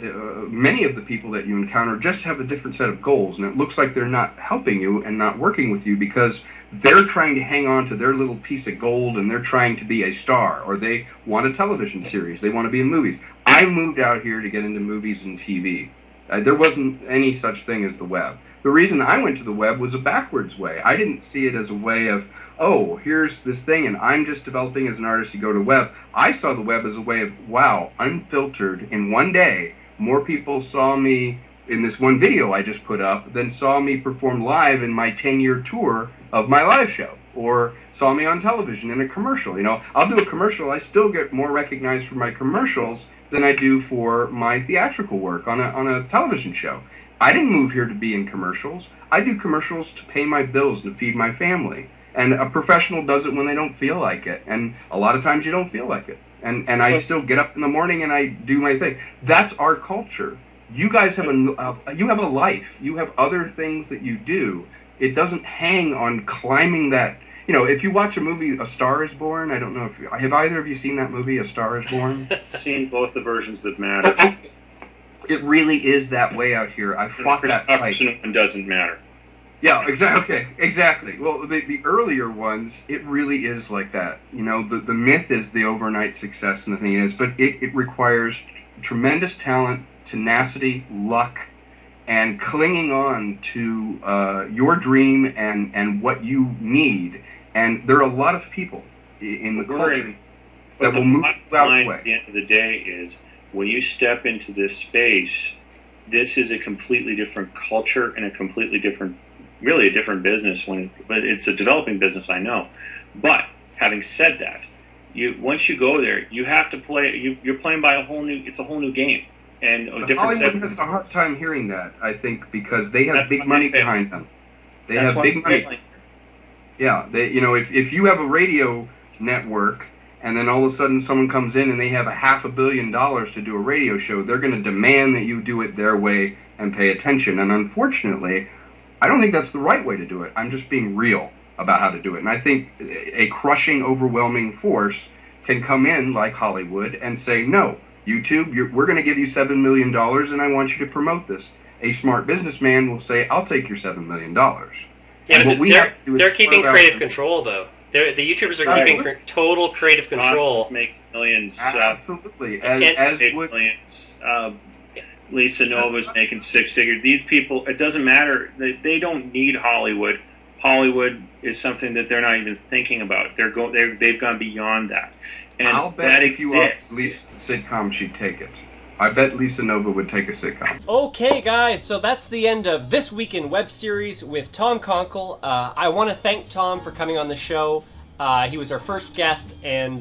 many of the people that you encounter just have a different set of goals, and it looks like they're not helping you and not working with you because they're trying to hang on to their little piece of gold, and they're trying to be a star, or they want a television series, they want to be in movies. I moved out here to get into movies and TV. There wasn't any such thing as the web. The reason I went to the web was a backwards way. I didn't see it as a way of, oh, here's this thing, and I'm just developing as an artist, you go to web. I saw the web as a way of, wow, unfiltered, in one day, more people saw me in this one video I just put up than saw me perform live in my 10-year tour of my live show, or saw me on television in a commercial. You know, I'll do a commercial, I still get more recognized for my commercials than I do for my theatrical work on a television show. I didn't move here to be in commercials. I do commercials to pay my bills and to feed my family. And a professional does it when they don't feel like it. And a lot of times you don't feel like it. And I still get up in the morning and I do my thing. That's our culture. You guys have you have a life. You have other things that you do. It doesn't hang on climbing that. You know, if you watch a movie, A Star is Born, I don't know if have either of you seen that movie, A Star is Born? Seen both the versions that matter. It really is that way out here. I fought that fight. It doesn't matter. Yeah, exactly. Okay, exactly. Well, the earlier ones, it really is like that. You know, the myth is the overnight success, and the thing is, but it requires tremendous talent, tenacity, luck, and clinging on to your dream and what you need. And there are a lot of people in the culture that will move out the way. At the end of the day is, when you step into this space, this is a completely different culture and a completely different, really a different business. But it's a developing business, I know. But having said that, once you go there, you have to play. You're playing by it's a whole new game. And a different Hollywood has a hard time hearing that, I think, because they have big money behind them. They have big money. Yeah, you know, if you have a radio network and then all of a sudden someone comes in and they have $500 million to do a radio show, they're going to demand that you do it their way and pay attention. And unfortunately, I don't think that's the right way to do it. I'm just being real about how to do it. And I think a crushing, overwhelming force can come in, like Hollywood, and say, no, YouTube, we're going to give you $7 million and I want you to promote this. A smart businessman will say, I'll take your $7 million. Yeah, but they're keeping creative control, though. The YouTubers are keeping total creative control. Make millions. Absolutely. Millions. Lisa Nova's making six figures. These people, it doesn't matter. They don't need Hollywood. Hollywood is something that they're not even thinking about. They've gone beyond that. And I'll bet that if you exists. up Lisa sitcom, she'd take it. I bet Lisa Nova would take a sitcom. Okay, guys, so that's the end of This Week in Web Series with Tom Konkle. I want to thank Tom for coming on the show. He was our first guest, and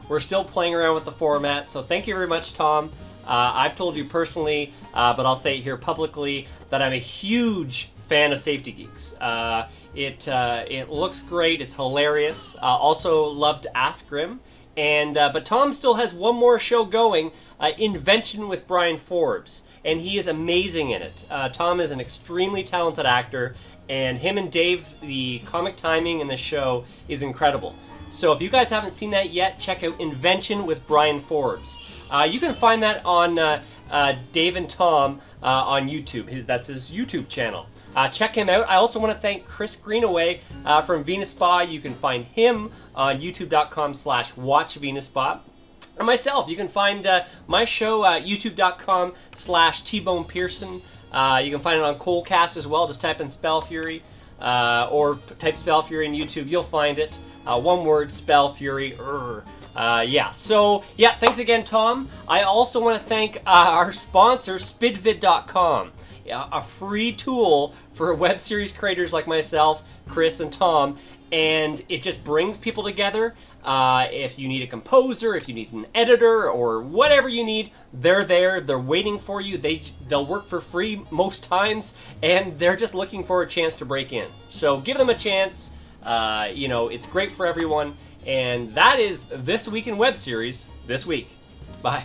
we're still playing around with the format, so thank you very much, Tom. I've told you personally, but I'll say it here publicly, that I'm a huge fan of Safety Geeks. It looks great, it's hilarious. Also loved Ask Grim. But Tom still has one more show going, Invention with Brian Forbes, and he is amazing in it. Tom is an extremely talented actor, and him and Dave, the comic timing in the show is incredible. So if you guys haven't seen that yet, check out Invention with Brian Forbes. You can find that on Dave and Tom on YouTube. That's his YouTube channel. Check him out. I also want to thank Chris Greenaway from Venus Spa. You can find him on youtube.com/watchvenusspa. And myself, you can find my show at youtube.com/T-Bone Pearson. You can find it on Colecast as well. Just type in Spell Fury or type Spell Fury in YouTube. You'll find it. One word, Spell Fury. Thanks again, Tom. I also want to thank our sponsor, SpidVid.com. A free tool for web series creators like myself, Chris, and Tom, and it just brings people together. If you need a composer, if you need an editor, or whatever you need, they're there. They're waiting for you. They'll work for free most times, and they're just looking for a chance to break in. So give them a chance. It's great for everyone. And that is This Week in Web Series this week. Bye.